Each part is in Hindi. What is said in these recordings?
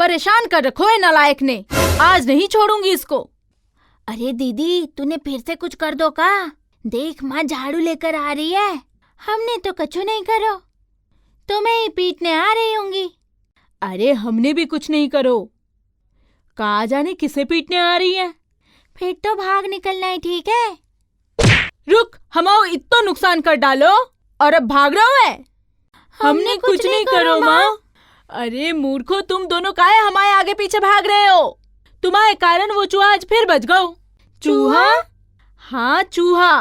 परेशान कर रखो है नालायक ने। आज नहीं छोड़ूंगी इसको। अरे दीदी, तूने फिर से कुछ कर दो का? देख माँ झाड़ू लेकर आ रही है। हमने तो कछु नहीं करो, तुम्हें ही पीटने आ रही होंगी। अरे हमने भी कुछ नहीं करो। कहाँ जाने किसे पीटने आ रही है। फिर तो भाग निकलना ही ठीक है। रुक, हमाओ इतना नुकसान कर डालो और अब भाग रहा है। हमने कुछ नहीं करो माँ। अरे मूर्खो, तुम दोनों काहे हमारे आगे पीछे भाग रहे हो? तुम्हारे कारण वो चूहा आज फिर बच गओ। चूहा? हाँ चूहा,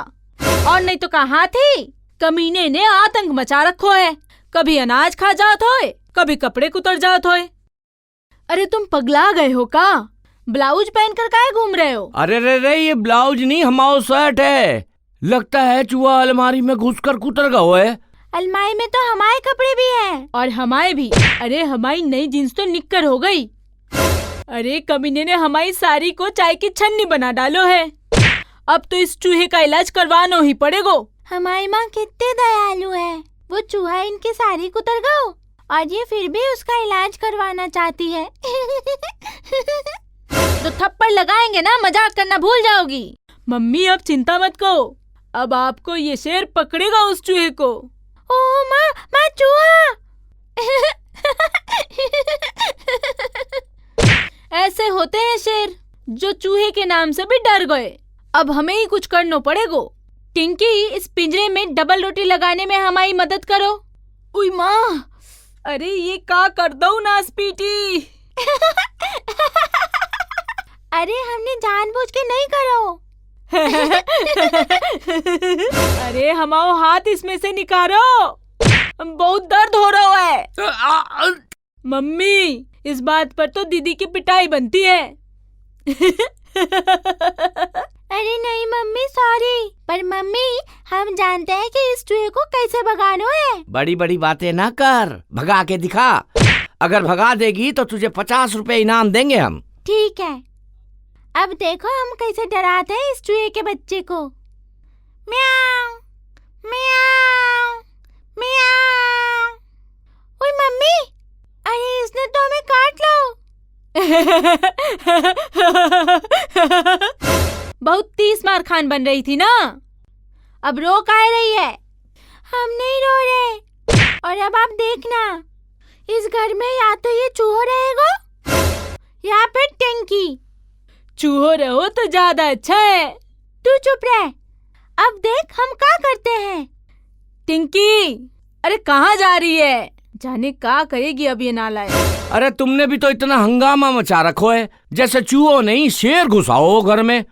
और नहीं तो कहा हाथी। कमीने ने आतंक मचा रखो है। कभी अनाज खा जात होए, कभी कपड़े कुतर जात होए। अरे तुम पगला गए हो का? ब्लाउज पहनकर काहे घूम रहे हो? अरे रे रे, ये ब्लाउज नहीं हमारा शर्ट है। लगता है चूहा अलमारी में घुसकर कुतर गया है। अलमारी में तो हमारे कपड़े भी हैं। और हमारे भी। अरे हमारी नई जींस तो निक्कर हो गई। अरे कमीने ने हमारी साड़ी को चाय की छन्नी बना डालो है। अब तो इस चूहे का इलाज करवाना ही पड़ेगा। हमारी माँ कितने दयालु है। वो चूहा इनकी साड़ी कुतर गओ और ये फिर भी उसका इलाज करवाना चाहती है। तो थप्पड़ लगाएंगे ना, मजाक करना भूल जाओगी। मम्मी अब चिंता मत करो, अब आपको ये शेर पकड़ेगा उस चूहे को। ओह माँ, माँ चूहा। ऐसे होते हैं शेर, जो चूहे के नाम से भी डर गए। अब हमें ही कुछ करना पड़ेगा। टिंकी, इस पिंजरे में डबल रोटी लगाने में हमारी मदद करो। उई माँ, अरे ये का कर दो नासपीटी। अरे हमने जानबूझ के नहीं करो। अरे हमाओ हाथ इसमें से निकालो, बहुत दर्द हो रहा है। मम्मी, इस बात पर तो दीदी की पिटाई बनती है। अरे नहीं मम्मी, सॉरी। पर मम्मी, हम जानते हैं कि इस चूहे को कैसे भगाना है। बड़ी बड़ी बातें ना कर, भगा के दिखा। अगर भगा देगी तो तुझे 50 रुपए इनाम देंगे हम। ठीक है, अब देखो हम कैसे डराते हैं इस चूहे के बच्चे को। म्याऊ म्याऊ म्याऊ। ओए मम्मी, अरे इसने तो हमें काट लो। बहुत 30 मार खान बन रही थी ना, अब रो काहे रही है? हम नहीं रो रहे। और अब आप देखना, इस घर में या तो ये चूहा रहेगा या फिर टिंकी। चूहो रहो तो ज्यादा अच्छा है। तू चुप रह। अब देख हम क्या करते हैं। टिंकी, अरे कहाँ जा रही है? जाने का करेगी अब ये नालायक। अरे तुमने भी तो इतना हंगामा मचा रखो है, जैसे चूहो नहीं शेर घुसाओ घर में।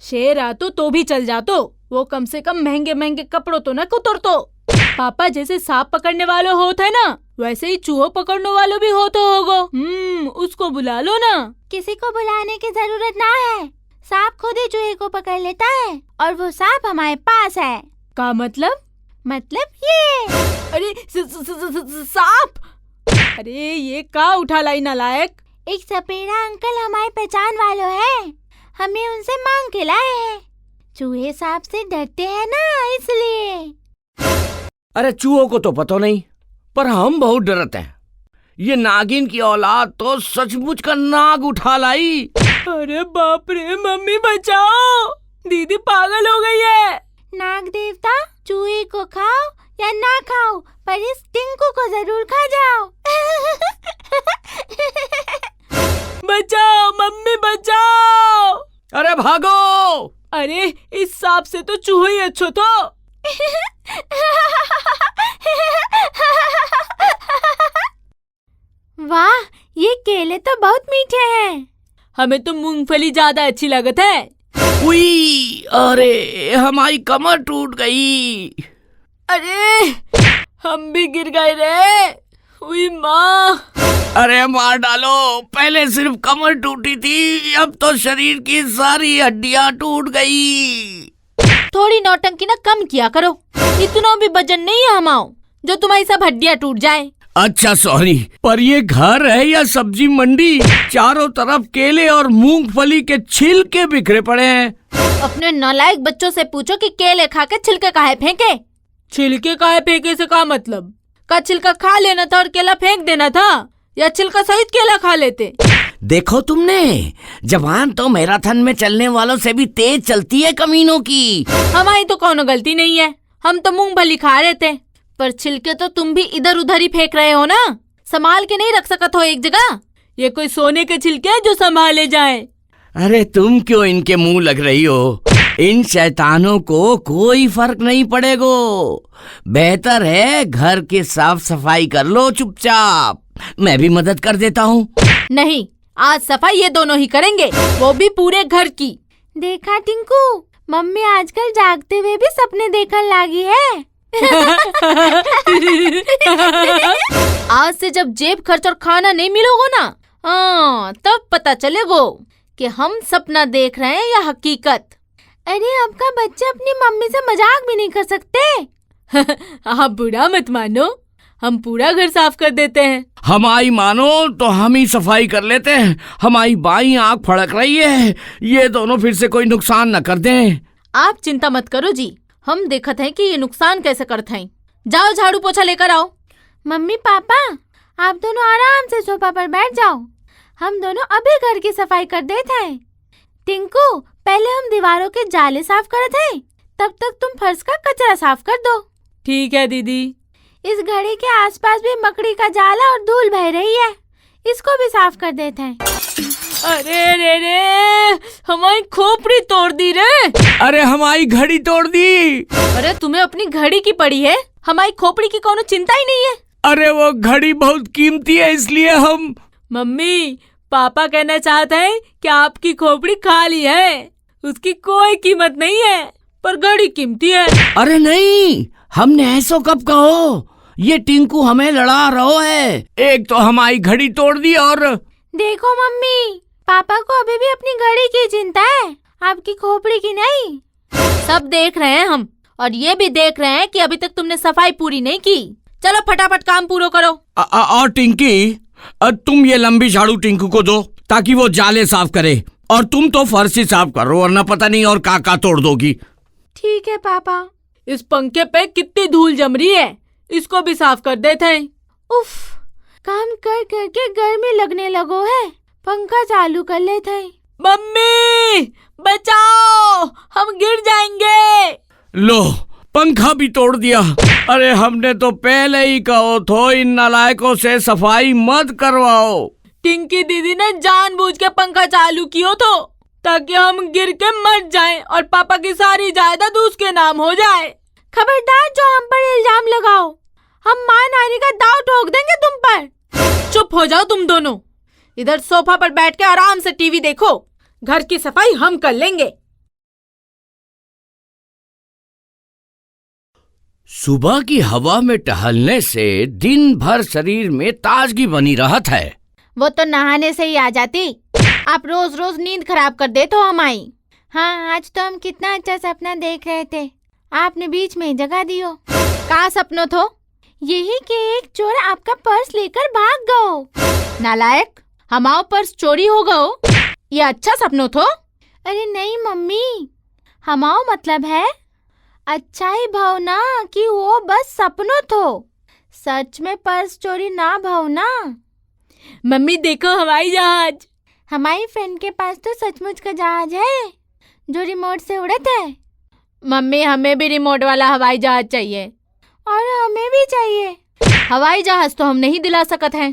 शेर आतो तो भी चल जातो, वो कम से कम महंगे महंगे कपड़ों तो न कुतर तो। पापा जैसे सांप पकड़ने वालों होता है ना, वैसे ही चूहो पकड़ने वालों भी हो तो होगो। उसको बुला लो ना। किसी को बुलाने की जरूरत ना है, सांप खुद ही चूहे को पकड़ लेता है और वो सांप हमारे पास है। का मतलब? मतलब ये। अरे सांप? अरे ये का उठा लाई नालायक। एक सपेरा अंकल हमारे पहचान वालों है, हमें उनसे मांग के लाए हैं। चूहे सांप से डरते हैं ना, इसलिए। अरे चूहों को तो पता नहीं, पर हम बहुत डरते हैं। ये नागिन की औलाद तो सचमुच का नाग उठा लाई। अरे बाप रे, मम्मी बचाओ, दीदी पागल हो गई है। नाग देवता, चूहे को खाओ या ना खाओ, पर इस टिंकू को जरूर खा जाओ। बचाओ मम्मी, बचाओ। अरे भागो। अरे इस सांप से तो चूहा ही अच्छो तो। वाह, ये केले तो बहुत मीठे हैं। हमें तो मूंगफली ज्यादा अच्छी लगत है। उई, अरे हमारी कमर टूट गई। अरे हम भी गिर गए रे। उई माँ। अरे मार डालो, पहले सिर्फ कमर टूटी थी, अब तो शरीर की सारी हड्डियां टूट गई। थोड़ी नौटंकी ना कम किया करो, इतना भी वजन नहीं है हमाओ जो तुम्हारी सब हड्डियां टूट जाए। अच्छा सॉरी, पर ये घर है या सब्जी मंडी? चारों तरफ केले और मूंगफली के छिलके बिखरे पड़े हैं। अपने नालायक बच्चों से पूछो कि केले खा के छिलके काहे फेंके। छिलके काहे फेंके से का मतलब? का छिलका खा लेना था और केला फेंक देना था? या छिलका सहित केला खा लेते। देखो तुमने, जबान तो मैराथन में चलने वालों से भी तेज चलती है कमीनों की। हमारी तो कोनो गलती नहीं है, हम तो मूंगफली खा रहे थे। पर छिलके तो तुम भी इधर उधर ही फेंक रहे हो ना, संभाल के नहीं रख सकत हो एक जगह। ये कोई सोने के छिलके हैं जो संभाले जाए। अरे तुम क्यों इनके मुंह लग रही हो? इन शैतानों को कोई फर्क नहीं पड़ेगो। बेहतर है घर की साफ सफाई कर लो चुपचाप, मैं भी मदद कर देता हूँ। नहीं, आज सफाई ये दोनों ही करेंगे, वो भी पूरे घर की। देखा टिंकू, मम्मी आजकल जागते हुए भी सपने देखने लगी है। आज से जब जेब खर्च और खाना नहीं मिलोगो ना, तब पता चलेगो कि हम सपना देख रहे हैं या हकीकत। अरे आपका बच्चा अपनी मम्मी से मजाक भी नहीं कर सकते। आप बुरा मत मानो, हम पूरा घर साफ कर देते हैं। हमारी मानो तो हम ही सफाई कर लेते हैं। हमारी बाई आंख फड़क रही है, ये दोनों फिर से कोई नुकसान न कर दें। आप चिंता मत करो जी, हम देखत हैं कि ये नुकसान कैसे करते हैं। जाओ झाड़ू पोछा लेकर आओ। मम्मी पापा, आप दोनों आराम से सोफा पर बैठ जाओ, हम दोनों अभी घर की सफाई कर देते हैं। टिंकू, पहले हम दीवारों के जाले साफ करते हैं, तब तक तुम फर्श का कचरा साफ कर दो। ठीक है दीदी। इस घड़ी के आसपास भी मकड़ी का जाला और धूल बह रही है, इसको भी साफ कर देते हैं। अरे रे रे, हमारी खोपड़ी तोड़ दी रे। अरे हमारी घड़ी तोड़ दी। अरे तुम्हें अपनी घड़ी की पड़ी है, हमारी खोपड़ी की कोनो चिंता ही नहीं है। अरे वो घड़ी बहुत कीमती है, इसलिए हम। मम्मी, पापा कहना चाहते हैं कि आपकी खोपड़ी खाली है, उसकी कोई कीमत नहीं है, पर घड़ी कीमती है। अरे नहीं, हमने ऐसो कब कहो, ये टिंकू हमें लड़ा रहो है। एक तो हमारी घड़ी तोड़ दी और देखो मम्मी, पापा को अभी भी अपनी घड़ी की चिंता है, आपकी खोपड़ी की नहीं। सब देख रहे हैं हम, और ये भी देख रहे हैं कि अभी तक तुमने सफाई पूरी नहीं की। चलो फटाफट काम पूरा करो। और टिंकी, तुम ये लंबी झाड़ू टिंकू को दो ताकि वो जाले साफ करे, और तुम तो फर्श ही साफ करो, वरना पता नहीं और का तोड़ दोगी। ठीक है पापा। इस पंखे पे कितनी धूल जम रही है, इसको भी साफ कर देते हैं। उफ, काम कर करके गर्मी लगने लगो है, पंखा चालू कर लेते हैं। मम्मी बचाओ, हम गिर जाएंगे। लो, पंखा भी तोड़ दिया। अरे हमने तो पहले ही कहो थो इन नालायकों से सफाई मत करवाओ। टिंकी दीदी ने जानबूझ के पंखा चालू किया तो, ताकि हम गिर के मर जाएं और पापा की सारी जायदाद उसके नाम हो जाए। खबरदार जो हम पर इल्जाम लगाओ, हम माँ नानी का दाव ठोक देंगे तुम पर। चुप हो जाओ तुम दोनों, इधर सोफा पर बैठ के आराम से टीवी देखो, घर की सफाई हम कर लेंगे। सुबह की हवा में टहलने से दिन भर शरीर में ताजगी बनी रहत है। वो तो नहाने से ही आ जाती, आप रोज रोज नींद खराब कर देते हो हमारी। हाँ, आज तो हम कितना अच्छा सपना देख रहे थे, आपने बीच में ही जगह दियो। का सपनो थो? यही कि एक चोर आपका पर्स लेकर भाग गयो। नालायक, हमारा पर्स चोरी हो गयो, ये अच्छा सपनो थो? अरे नहीं मम्मी, हमारा मतलब है अच्छा ही भावना कि वो बस सपनों थो, सच में पर्स चोरी ना भावना। मम्मी देखो हवाई जहाज। हमारी फ्रेंड के पास तो सचमुच का जहाज है जो रिमोट से उड़ता है। मम्मी, हमें भी रिमोट वाला हवाई जहाज चाहिए। और हमें भी चाहिए। हवाई जहाज तो हम नहीं दिला सकत हैं,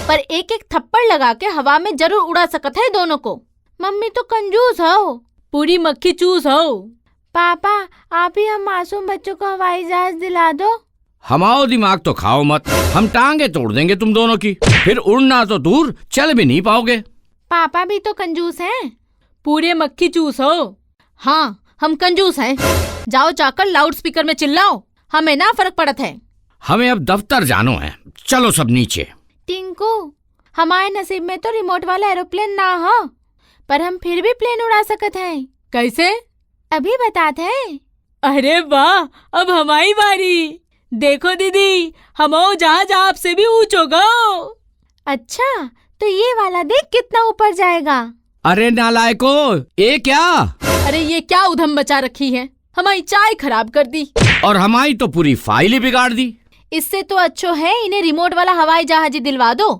पर एक एक थप्पड़ लगा के हवा में जरूर उड़ा सकत है दोनों को। मम्मी तो कंजूस हो, पूरी मक्खी चूस हो। पापा, आप ही हम मासूम बच्चों को हवाई जहाज दिला दो। हमारा दिमाग तो खाओ मत, हम टांगे तोड़ देंगे तुम दोनों की, फिर उड़ना तो दूर चल भी नहीं पाओगे। पापा भी तो कंजूस हैं। पूरे मक्खी चूस हो। हाँ, हम कंजूस हैं। जाओ जाकर लाउड स्पीकर में चिल्लाओ, हमें ना फर्क पड़त है। हमें अब दफ्तर जानो है, चलो सब नीचे। टिंकू, हमारे नसीब में तो रिमोट वाला एरोप्लेन ना हो, पर हम फिर भी प्लेन उड़ा सकते हैं। कैसे? अभी बताते हैं। अरे वाह, अब हमारी बारी। देखो दीदी, हमारा जहाज आपसे भी ऊंच होगा। अच्छा, तो ये वाला देख कितना ऊपर जाएगा। अरे नालायको, ये क्या? अरे ये क्या उधम मचा रखी है, हमारी चाय खराब कर दी और हमारी तो पूरी फाइल ही बिगाड़ दी। इससे तो अच्छो है इन्हें रिमोट वाला हवाई जहाज ही दिलवा दो।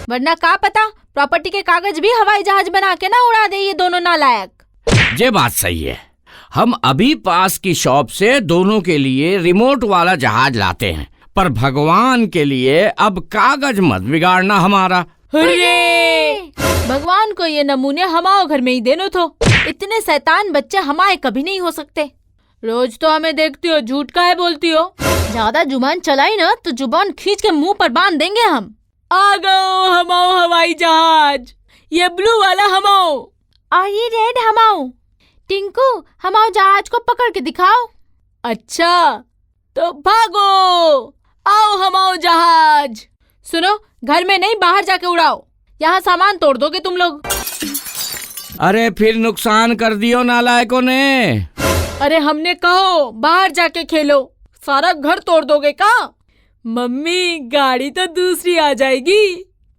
वरना का पता प्रॉपर्टी के कागज भी हवाई जहाज बना के ना उड़ा दे ये दोनों नालायक। ये बात सही है। हम अभी पास की शॉप से दोनों के लिए रिमोट वाला जहाज लाते हैं, पर भगवान के लिए अब कागज मत बिगाड़ना हमारा। अरे भगवान को ये नमूने हमारे घर में ही देनो थो। इतने शैतान बच्चे हमारे कभी नहीं हो सकते। रोज तो हमें देखती हो, झूठ काहे बोलती हो? ज्यादा जुबान चलाई ना तो जुबान खींच के मुंह पर बांध देंगे हम। आ गओ हमाओ हवाई जहाज, ये ब्लू वाला हमाओ और ये रेड हमाओ। टिंकू हमाओ जहाज को पकड़ के दिखाओ। अच्छा तो भागो, आओ हमाओ जहाज। सुनो, घर में नहीं बाहर जाके उड़ाओ, यहाँ सामान तोड़ दोगे तुम लोग। अरे फिर नुकसान कर दियो नालायकों ने। अरे हमने कहो बाहर जाके खेलो, सारा घर तोड़ दोगे का? मम्मी गाड़ी तो दूसरी आ जाएगी,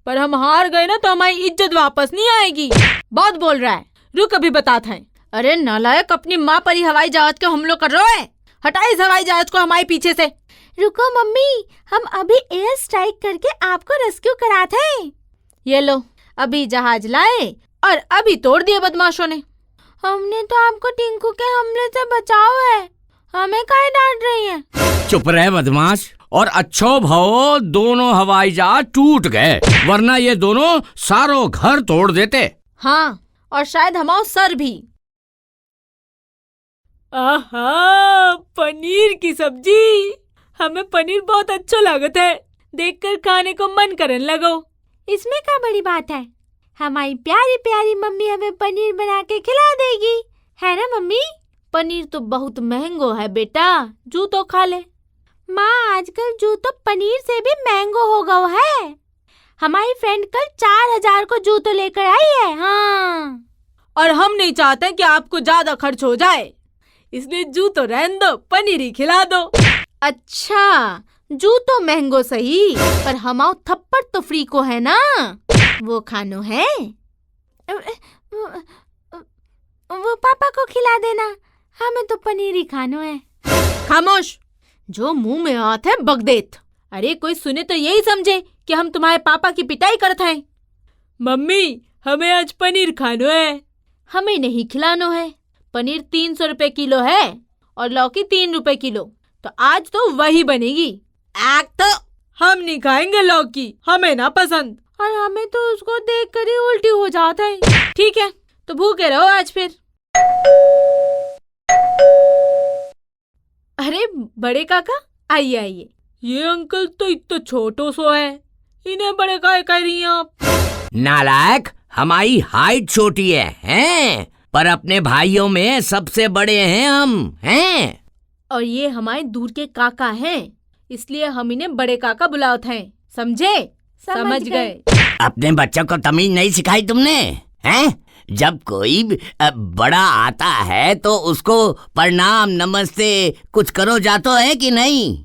पर हम हार गए ना तो हमारी इज्जत वापस नहीं आएगी। बहुत बोल रहा है, रुक अभी बताते हैं। अरे नालायक, अपनी माँ पर ही हवाई जहाज के हमलों कर रहे हैं। हटाओ इस हवाई जहाज को हमारे पीछे से। रुको मम्मी, हम अभी एयर स्ट्राइक करके आपको रेस्क्यू कराते हैं। ये लो, अभी जहाज लाए और अभी तोड़ दिए बदमाशों ने। हमने तो आपको टिंकू के हमले से बचाओ है, हमें काहे डांट रही है? चुप रहे बदमाश। और अच्छो भाव दोनों हवाई जहाज टूट गए, वरना ये दोनों सारों घर तोड़ देते। हाँ, और शायद हमारा सर भी। आहा, पनीर की सब्जी। हमें पनीर बहुत अच्छा लगता है, देखकर खाने को मन करने लगो। इसमें क्या बड़ी बात है? हमारी प्यारी प्यारी मम्मी हमें पनीर बना के खिला देगी, है ना मम्मी? पनीर तो बहुत महंगो है बेटा, जू तो खा ले। माँ, आजकल जू तो पनीर से भी महंगो हो गया है। हमारी फ्रेंड कल 4000 को जू तो लेकर आई है। हाँ, और हम नहीं चाहते कि आपको ज्यादा खर्च हो जाए, इसलिए जू तो रहने दो, पनीर ही खिला दो। अच्छा, जू तो महंगो सही, पर हमाओ थप्पड़ तो फ्री को है ना, वो खानो है। वो पापा को खिला देना, हमें तो पनीर ही खानो है। खामोश, जो मुंह में आते है बगदेत। अरे कोई सुने तो यही समझे कि हम तुम्हारे पापा की पिटाई करते हैं। मम्मी, हमें आज पनीर खानो है। हमें नहीं खिलानो है। पनीर 300 रुपए किलो है और लौकी 3 रुपए किलो, तो आज तो वही बनेगी। तो हम नहीं खाएंगे लौकी, हमें ना पसंद, और हमें तो उसको देख कर ही उल्टी हो जाता है। ठीक है, तो भूखे रहो आज फिर। अरे बड़े काका, आइए आइए। ये अंकल तो इतना छोटो सो है, इन्हें बड़े काय कह रही हैं आप? नालायक, हमारी हाइट छोटी है, हैं? पर अपने भाइयों में सबसे बड़े हैं हम, हैं? और ये हमारे दूर के काका हैं, इसलिए हम इन्हें बड़े काका बुलाते हैं, समझे? समझ गए। अपने बच्चों को तमीज नहीं सिखाई तुमने, हैं? जब कोई बड़ा आता है तो उसको प्रणाम नमस्ते कुछ करो जातो है कि नहीं?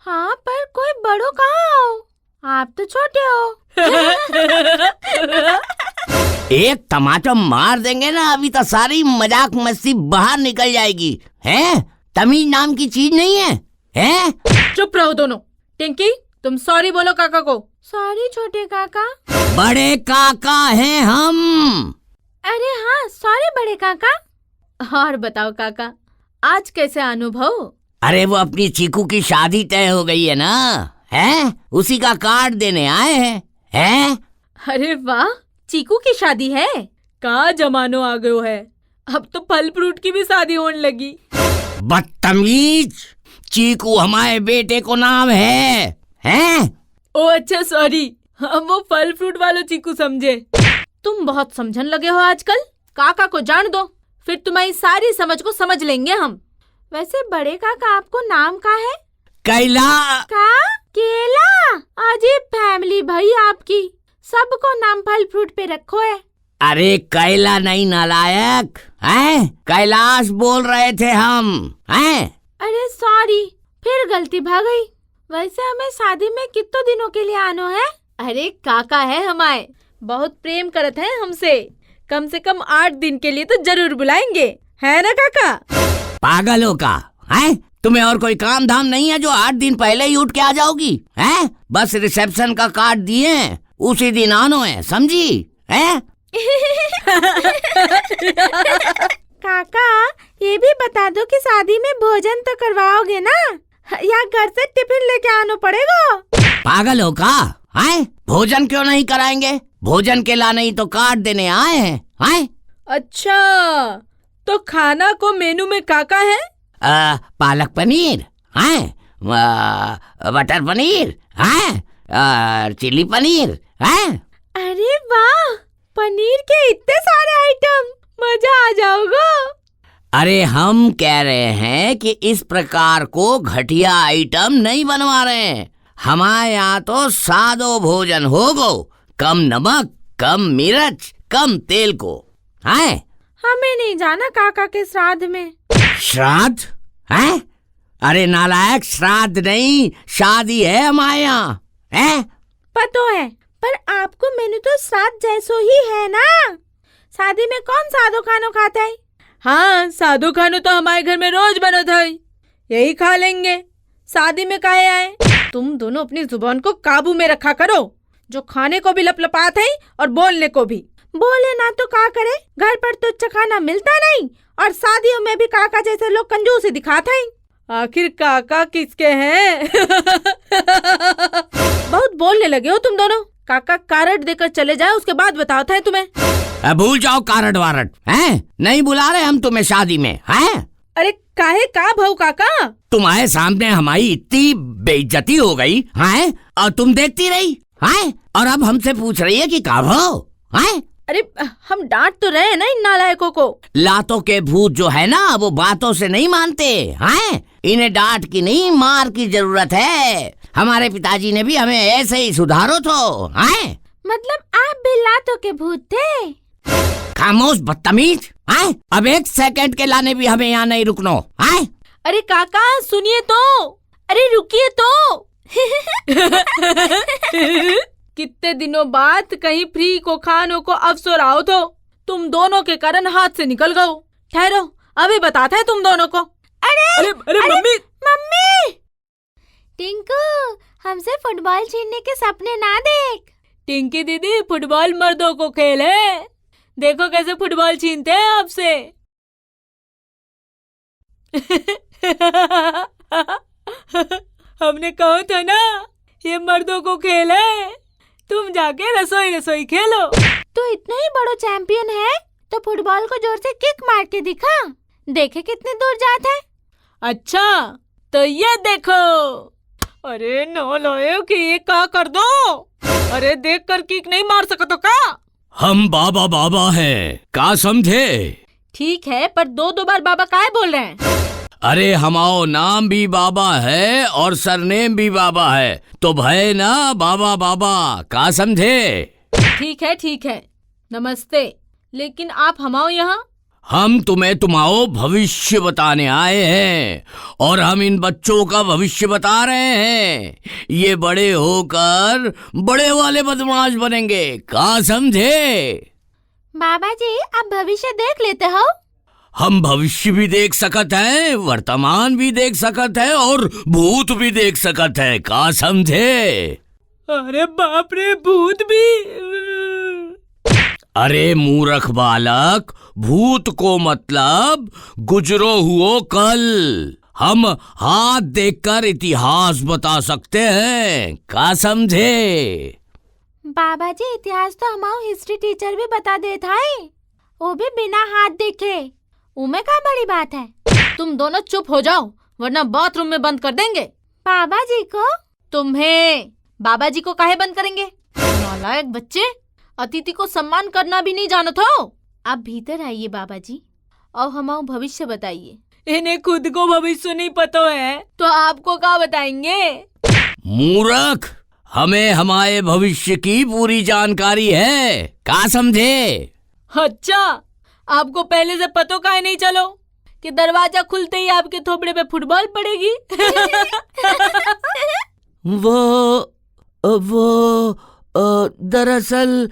हाँ, पर कोई बड़ो कहाँ हो, आप तो छोटे हो। एक टमाटर मार देंगे ना, अभी तो सारी मजाक मस्ती बाहर निकल जाएगी, हैं? तमीज नाम की चीज नहीं है, हैं? चुप रहो दोनों। टिंकी, तुम सॉरी बोलो काका को। सॉरी छोटे काका। बड़े काका हैं हम। अरे हाँ, सॉरी बड़े काका। और बताओ काका, आज कैसे अनुभव? अरे वो अपनी चीकू की शादी तय हो गई है ना, हैं? उसी का कार्ड देने आए हैं? अरे वाह, चीकू की शादी है? का जमानो आ गयो है, अब तो फल फ्रूट की भी शादी होने लगी। बदतमीज, चीकू हमारे बेटे को नाम है, हैं? ओ अच्छा, सॉरी, हम वो फल फ्रूट वालों चीकू समझे। तुम बहुत समझन लगे हो आजकल। काका को जान दो, फिर तुम्हारी सारी समझ को समझ लेंगे हम। वैसे बड़े काका आपको नाम का है? कैला। का? केला? अजीब फैमिली भाई आपकी, सबको नाम फल फ्रूट पे रखो है। अरे कैला नहीं नालायक, हैं? कैलाश बोल रहे थे हम, हैं? अरे सॉरी, फिर गलती भाग गई। वैसे हमें शादी में कितने दिनों के लिए आनो है? अरे काका है हमारे, बहुत प्रेम करते हैं हमसे, कम से कम 8 दिन के लिए तो जरूर बुलाएंगे, है ना काका? पागलों का, हैं? तुम्हें और कोई काम धाम नहीं है जो 8 दिन पहले ही उठ के आ जाओगी, हैं? बस रिसेप्शन का कार्ड दिए, उसी दिन आनो है, समझी है? काका ये भी बता दो कि शादी में भोजन तो करवाओगे ना, या घर से टिफिन लेके आना पड़ेगा? पागल हो का? है? भोजन क्यों नहीं कराएंगे? भोजन के ला नहीं तो कार्ड देने आए हैं। है? अच्छा, तो खाना को मेनू में काका है? पालक पनीर है, बटर पनीर है, चिली पनीर है। अरे वाह, पनीर के इतने सारे आइटम, मजा आ जाओगा। अरे हम कह रहे हैं कि इस प्रकार को घटिया आइटम नहीं बनवा रहे हैं। हमारे यहाँ तो सादो भोजन होगो, कम नमक, कम मिर्च, कम तेल को है। हमें नहीं जाना काका के श्राद्ध में। श्राद्ध है? अरे नालायक, श्राद्ध नहीं, शादी है हमारे यहाँ है। पतो है, पर आपको मेनू तो श्राद्ध जैसो ही है ना। शादी में कौन सादो खानो खाता है? हाँ, सादो खानो तो हमारे घर में रोज बनत है, यही खा लेंगे। शादी में काहे आए? तुम दोनों अपनी जुबान को काबू में रखा करो, जो खाने को भी लपलपात है और बोलने को भी। बोले ना तो क्या करे, घर पर तो अच्छा खाना मिलता नहीं, और शादियों में भी काका जैसे लोग कंजूसी दिखाते हैं। आखिर काका किसके हैं? बहुत बोलने लगे हो तुम दोनों। काका कार्ड देकर चले जाए, उसके बाद बताता है तुम्हें। भूल जाओ कार्ड वारड है, नहीं बुला रहे हम तुम्हें शादी में है। अरे काहे का भाऊ काका? तुम्हारे सामने हमारी इतनी बेइज्जती हो गई है और तुम देखती रही है, और अब हमसे पूछ रही है कि का भाव है। अरे हम डांट तो रहे हैं ना इन नालायकों को। लातों के भूत जो है ना, वो बातों से नहीं मानते हैं। इन्हें डांट की नहीं, मार की जरूरत है। हमारे पिताजी ने भी हमें ऐसे ही सुधारो तो है। मतलब आप भी लातों के भूत थे? खामोश बदतमीज है, अब एक सेकंड के लाने भी हमें यहाँ नहीं रुकनो है। अरे काका सुनिए तो, अरे रुकिए तो। कितने दिनों बाद कहीं फ्री को खानों को अवसर आओ तो तुम दोनों के कारण हाथ से निकल गओ। ठहरो, अभी बताते हैं तुम दोनों को। अरे मम्मी, मम्मी! टिंकू, हमसे फुटबॉल छीनने के सपने ना देख। टिंकी दीदी, फुटबॉल मर्दों को खेल है, देखो कैसे फुटबॉल छीनते हैं आपसे। हमने कहा था ना, ये मर्दों को खेल है, तुम जाके रसोई खेलो। तो इतना ही बड़ो चैंपियन है तो फुटबॉल को जोर से किक मार के दिखा, देखे कितने दूर जाता है। अच्छा तो ये देखो। अरे नालायक, कि ये का कर दो। अरे देख कर किक नहीं मार सको तो का? हम बाबा बाबा हैं, का समझे? ठीक है, पर दो बार बाबा काहे बोल रहे हैं? अरे हमाओ नाम भी बाबा है और सरनेम भी बाबा है, तो भय ना बाबा बाबा, का समझे? ठीक है, नमस्ते। लेकिन आप हमाओ यहाँ? हम तुम्हें तुम्हारो भविष्य बताने आए हैं, और हम इन बच्चों का भविष्य बता रहे हैं। ये बड़े होकर बड़े वाले बदमाश बनेंगे, का समझे? बाबा जी, आप भविष्य देख लेते हो? हम भविष्य भी देख सकत है, वर्तमान भी देख सकत है, और भूत भी देख सकत है, का समझे? अरे बाप रे, भूत भी? अरे मूर्ख बालक, भूत को मतलब गुजरो हुओ कल। हम हाथ देखकर इतिहास बता सकते हैं, का समझे? बाबा जी, इतिहास तो हमारा हिस्ट्री टीचर भी बता देता है, वो भी बिना हाथ देखे। उमे का बड़ी बात है। तुम दोनों चुप हो जाओ, वरना बाथरूम में बंद कर देंगे। बाबा जी को? तुम्हें। बाबा जी को काहे बंद करेंगे? नालायक बच्चे, अतिथि को सम्मान करना भी नहीं जानत हो। आप भीतर आइए बाबा जी, और हमारा भविष्य बताइए। इन्हें खुद को भविष्य नहीं पता है तो आपको क्या बताएंगे? मूर्ख, हमें हमारे भविष्य की पूरी जानकारी है, का समझे? अच्छा, आपको पहले से पतो काहे नहीं चलो कि दरवाजा खुलते ही आपके थोपड़े पे फुटबॉल पड़ेगी? वो दरअसल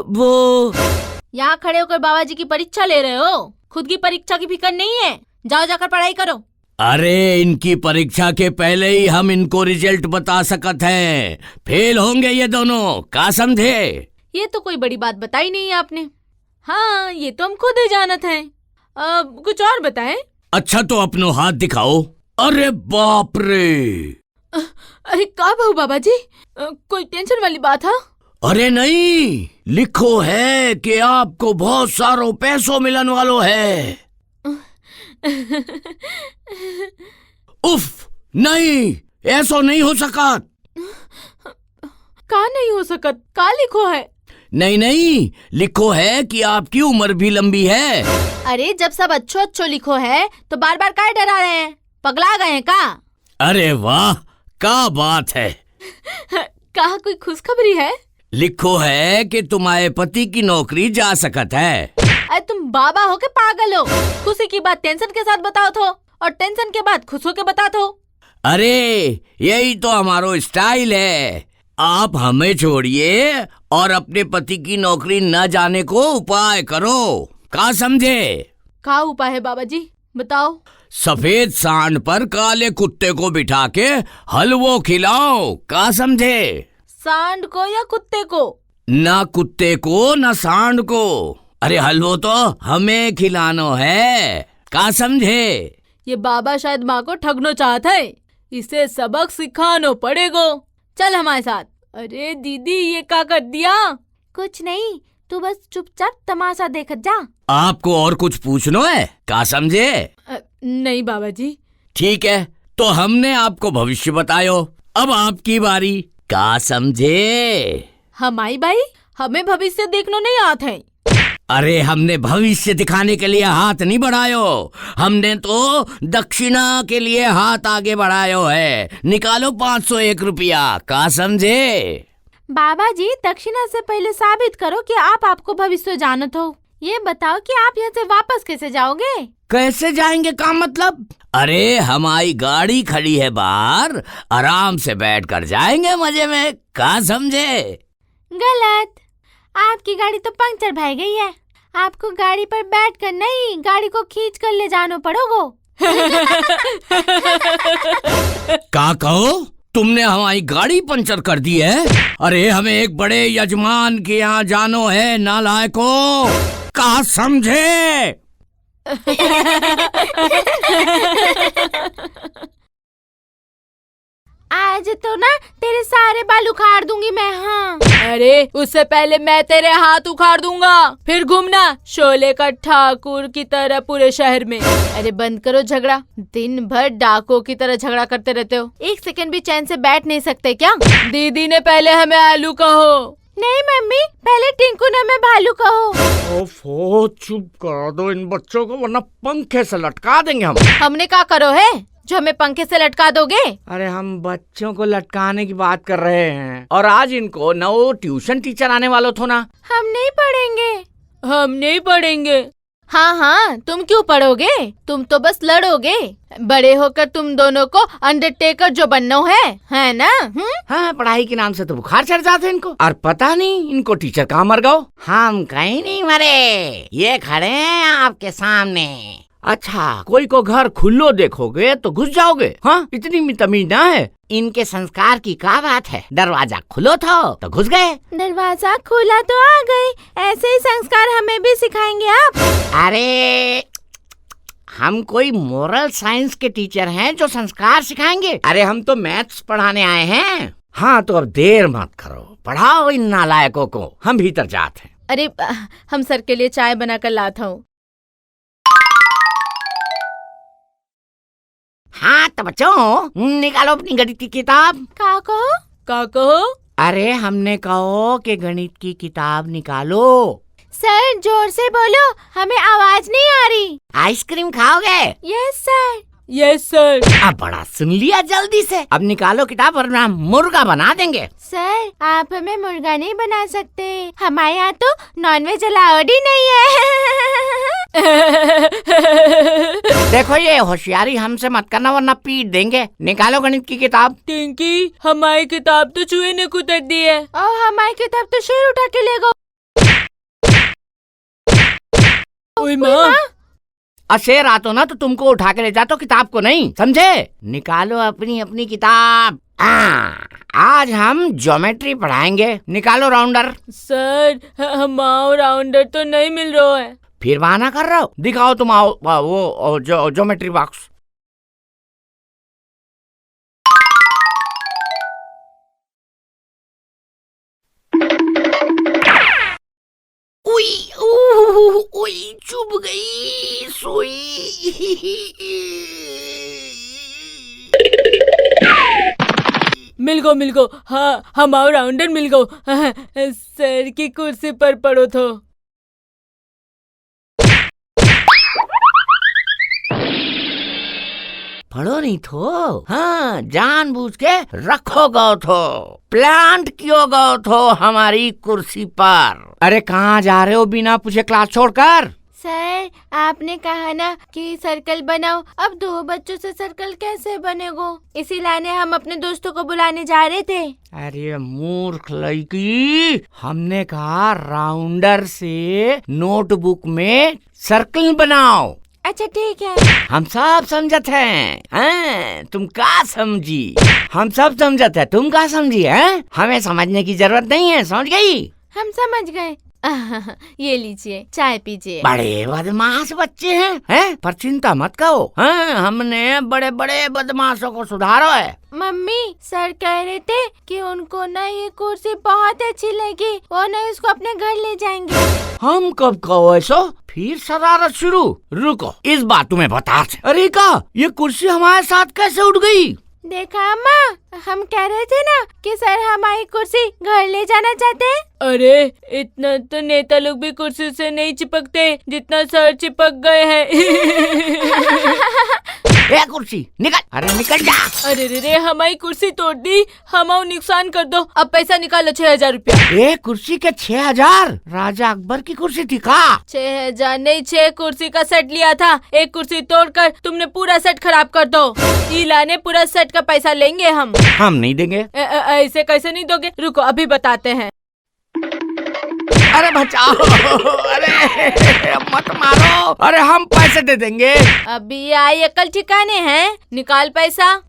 वो। यहाँ खड़े होकर बाबा जी की परीक्षा ले रहे हो? खुद की परीक्षा की फिक्र नहीं है? जाओ जाकर पढ़ाई करो। अरे इनकी परीक्षा के पहले ही हम इनको रिजल्ट बता सकत हैं। फेल होंगे ये दोनों, का समझे? ये तो कोई बड़ी बात बताई नहीं आपने। हाँ, ये तो हम खुद ही जानत हैं। अब कुछ और बताएं। अच्छा तो अपनो हाथ दिखाओ। अरे बाप रे! अरे का बहु बाबा जी, कोई टेंशन वाली बात है? अरे नहीं, लिखो है कि आपको बहुत सारो पैसों मिलन वालो है। उफ, नहीं, ऐसा नहीं हो सका। का नहीं हो सकत? का लिखो है? नहीं नहीं, लिखो है कि आपकी उम्र भी लंबी है। अरे जब सब अच्छो अच्छो लिखो है तो बार बार काय डरा रहे हैं? पगला गए हैं का? अरे वाह, का बात है। कहा कोई खुशखबरी है? लिखो है कि तुम्हारे पति की नौकरी जा सकत है। अरे तुम बाबा हो के पागल हो? खुशी की बात टेंशन के साथ बताओ तो, और टेंशन के बाद खुश हो के बता तो। अरे यही तो हमारो स्टाइल है। आप हमें छोड़िए और अपने पति की नौकरी न जाने को उपाय करो, का समझे? का उपाय है बाबा जी, बताओ। सफेद सांड पर काले कुत्ते को बिठा के हलवो खिलाओ, का समझे? सांड को या कुत्ते को? ना कुत्ते को ना सांड को। अरे हलवो तो हमें खिलानो है, का समझे? ये बाबा शायद माँ को ठगनो चाहता है, इसे सबक सिखानो पड़ेगो। चल हमारे साथ। अरे दीदी ये क्या कर दिया? कुछ नहीं, तू बस चुपचाप तमाशा देखत जा। आपको और कुछ पूछनो है, का समझे? नहीं बाबा जी। ठीक है, तो हमने आपको भविष्य बतायो, अब आपकी बारी, का समझे? हमारी भाई, हमें भविष्य देखनो नहीं आता है। अरे हमने भविष्य दिखाने के लिए हाथ नहीं बढ़ायो, हमने तो दक्षिणा के लिए हाथ आगे बढ़ायो है। निकालो 501 रुपया, का समझे? बाबा जी, दक्षिणा से पहले साबित करो कि आप आपको भविष्य जानत हो। ये बताओ कि आप यहाँ से वापस कैसे जाओगे? कैसे जाएंगे का मतलब? अरे हमारी गाड़ी खड़ी है बाहर, आराम से बैठ कर जाएंगे मजे में, का समझे? गलत, आपकी गाड़ी तो पंक्चर भई गई है। आपको गाड़ी पर बैठकर नहीं, गाड़ी को खींच कर ले जानो पड़ोगो। का कहो? तुमने हमारी गाड़ी पंचर कर दी है? अरे हमें एक बड़े यजमान के यहाँ जानो है, नालायको, का समझे? आज तो ना तेरे सारे बाल उखाड़ दूंगी मैं। हाँ, अरे उससे पहले मैं तेरे हाथ उखाड़ दूंगा, फिर घूमना शोले का ठाकुर की तरह पूरे शहर में। अरे बंद करो झगड़ा, दिन भर डाकों की तरह झगड़ा करते रहते हो। एक सेकंड भी चैन से बैठ नहीं सकते क्या? दीदी ने पहले हमें आलू कहो। नहीं मम्मी, पहले टिंकू ने मैं भालू कहो। ओफो, चुप करा दो इन बच्चों को, वरना पंखे से लटका देंगे हम। हमने क्या करो है जो हमें पंखे से लटका दोगे? अरे हम बच्चों को लटकाने की बात कर रहे हैं, और आज इनको नौ ट्यूशन टीचर आने वालों थो ना। हम नहीं पढ़ेंगे। हम नहीं पढ़ेंगे। हाँ हाँ, तुम क्यों पढ़ोगे? तुम तो बस लड़ोगे। बड़े होकर तुम दोनों को अंडरटेकर जो बनना है ना? हाँ, पढ़ाई के नाम से तो बुखार चढ़ जाते हैं इनको, और पता नहीं इनको टीचर कहाँ मर गओ। हम कहीं नहीं मरे, ये खड़े हैं आपके सामने। अच्छा, कोई को घर खुल्लो देखोगे तो घुस जाओगे? हाँ, इतनी भी तमीज ना है। इनके संस्कार की क्या बात है? दरवाजा खुलो था तो घुस गए। दरवाजा खुला तो आ गए। ऐसे ही संस्कार हमें भी सिखाएंगे आप? अरे हम कोई मोरल साइंस के टीचर हैं जो संस्कार सिखाएंगे? अरे हम तो मैथ्स पढ़ाने आए हैं। हाँ तो अब देर मत करो, पढ़ाओ इन नालायकों को, हम भीतर जाते हैं। अरे हम सर के लिए चाय बनाकर लाता हूँ। हाँ तो बच्चों, निकालो अपनी गणित की किताब। का कहो? का कहो? अरे हमने कहो कि गणित की किताब निकालो। सर जोर से बोलो, हमें आवाज नहीं आ रही। आइसक्रीम खाओगे? Yes sir. Yes sir. अब बड़ा सुन लिया, जल्दी से अब निकालो किताब वरना मुर्गा बना देंगे। सर आप हमें मुर्गा नहीं बना सकते, हमारे यहाँ तो नॉनवेज अलाउड ही नहीं है। देखो ये होशियारी हमसे मत करना वरना पीट देंगे। निकालो गणित की किताब। टिंकी, हमारी किताब तो चूहे ने कुतर दी है। और हमारी किताब तो शेर उठा के ले गो। ओए माँ, और शेर आतो ना तो तुमको उठा के ले जातो, किताब को नहीं, समझे? निकालो अपनी अपनी किताब। आज हम ज्योमेट्री पढ़ाएंगे, निकालो राउंडर। सर हमारा राउंडर तो नहीं मिल रहा है। फिर बहाना कर रहे हो, दिखाओ तुम, आओ वो ज्योमेट्री बॉक्स। उई चुभ गई सुई। मिल गो, हाँ हमारा राउंडर मिल गो। सर की कुर्सी पर पड़ो थो। पढ़ो नहीं थो, हाँ जानबूझ के रखो गो थो, प्लांट कियो गो थो हमारी कुर्सी पर। अरे कहाँ जा रहे हो बिना पूछे क्लास छोड़कर? सर आपने कहा ना कि सर्कल बनाओ, अब 2 बच्चों से सर्कल कैसे बनेगो, इसीलिए हम अपने दोस्तों को बुलाने जा रहे थे। अरे मूर्ख लड़की, हमने कहा राउंडर से नोटबुक में सर्कल बनाओ। अच्छा ठीक है। हम सब समझत हैं, तुम का समझी? हम सब समझत है, तुम का समझी है? हमें समझने की जरूरत नहीं है, समझ गई? हम समझ गए। ये लीजिए चाय पीजिए। बड़े बदमाश बच्चे हैं, पर चिंता मत करो, हमने बड़े बड़े बदमाशों को सुधारा है। मम्मी सर कह रहे थे कि उनको ना ये कुर्सी बहुत अच्छी लगी, वो ना इसको अपने घर ले जाएंगे। हम कब कहो ऐसा? फिर शरारत शुरू। रुको इस बात तुम्हें बता। अरे का ये कुर्सी हमारे साथ कैसे उठ गई? देखा अम्मा, हम कह रहे थे ना कि सर हमारी कुर्सी घर ले जाना चाहते हैं। अरे इतना तो नेता लोग भी कुर्सी से नहीं चिपकते जितना सर चिपक गए हैं। ए कुर्सी निकल, अरे निकल जा। अरे रे हमारी कुर्सी तोड़ दी, हमारा नुकसान कर दो, अब पैसा निकालो 6000 रुपया। ए कुर्सी के 6000? राजा अकबर की कुर्सी थी का? 6000 नहीं, 6 कुर्सी का सेट लिया था, एक कुर्सी तोड़कर तुमने पूरा सेट खराब कर दो। इलाने पूरा सेट का पैसा लेंगे हम नहीं देंगे। ऐसे कैसे नहीं दोगे? रुको अभी बताते हैं। अरे बचाओ, अरे मत मारो, अरे हम पैसे दे देंगे। अभी आई अकल ठिकाने हैं, निकाल पैसा।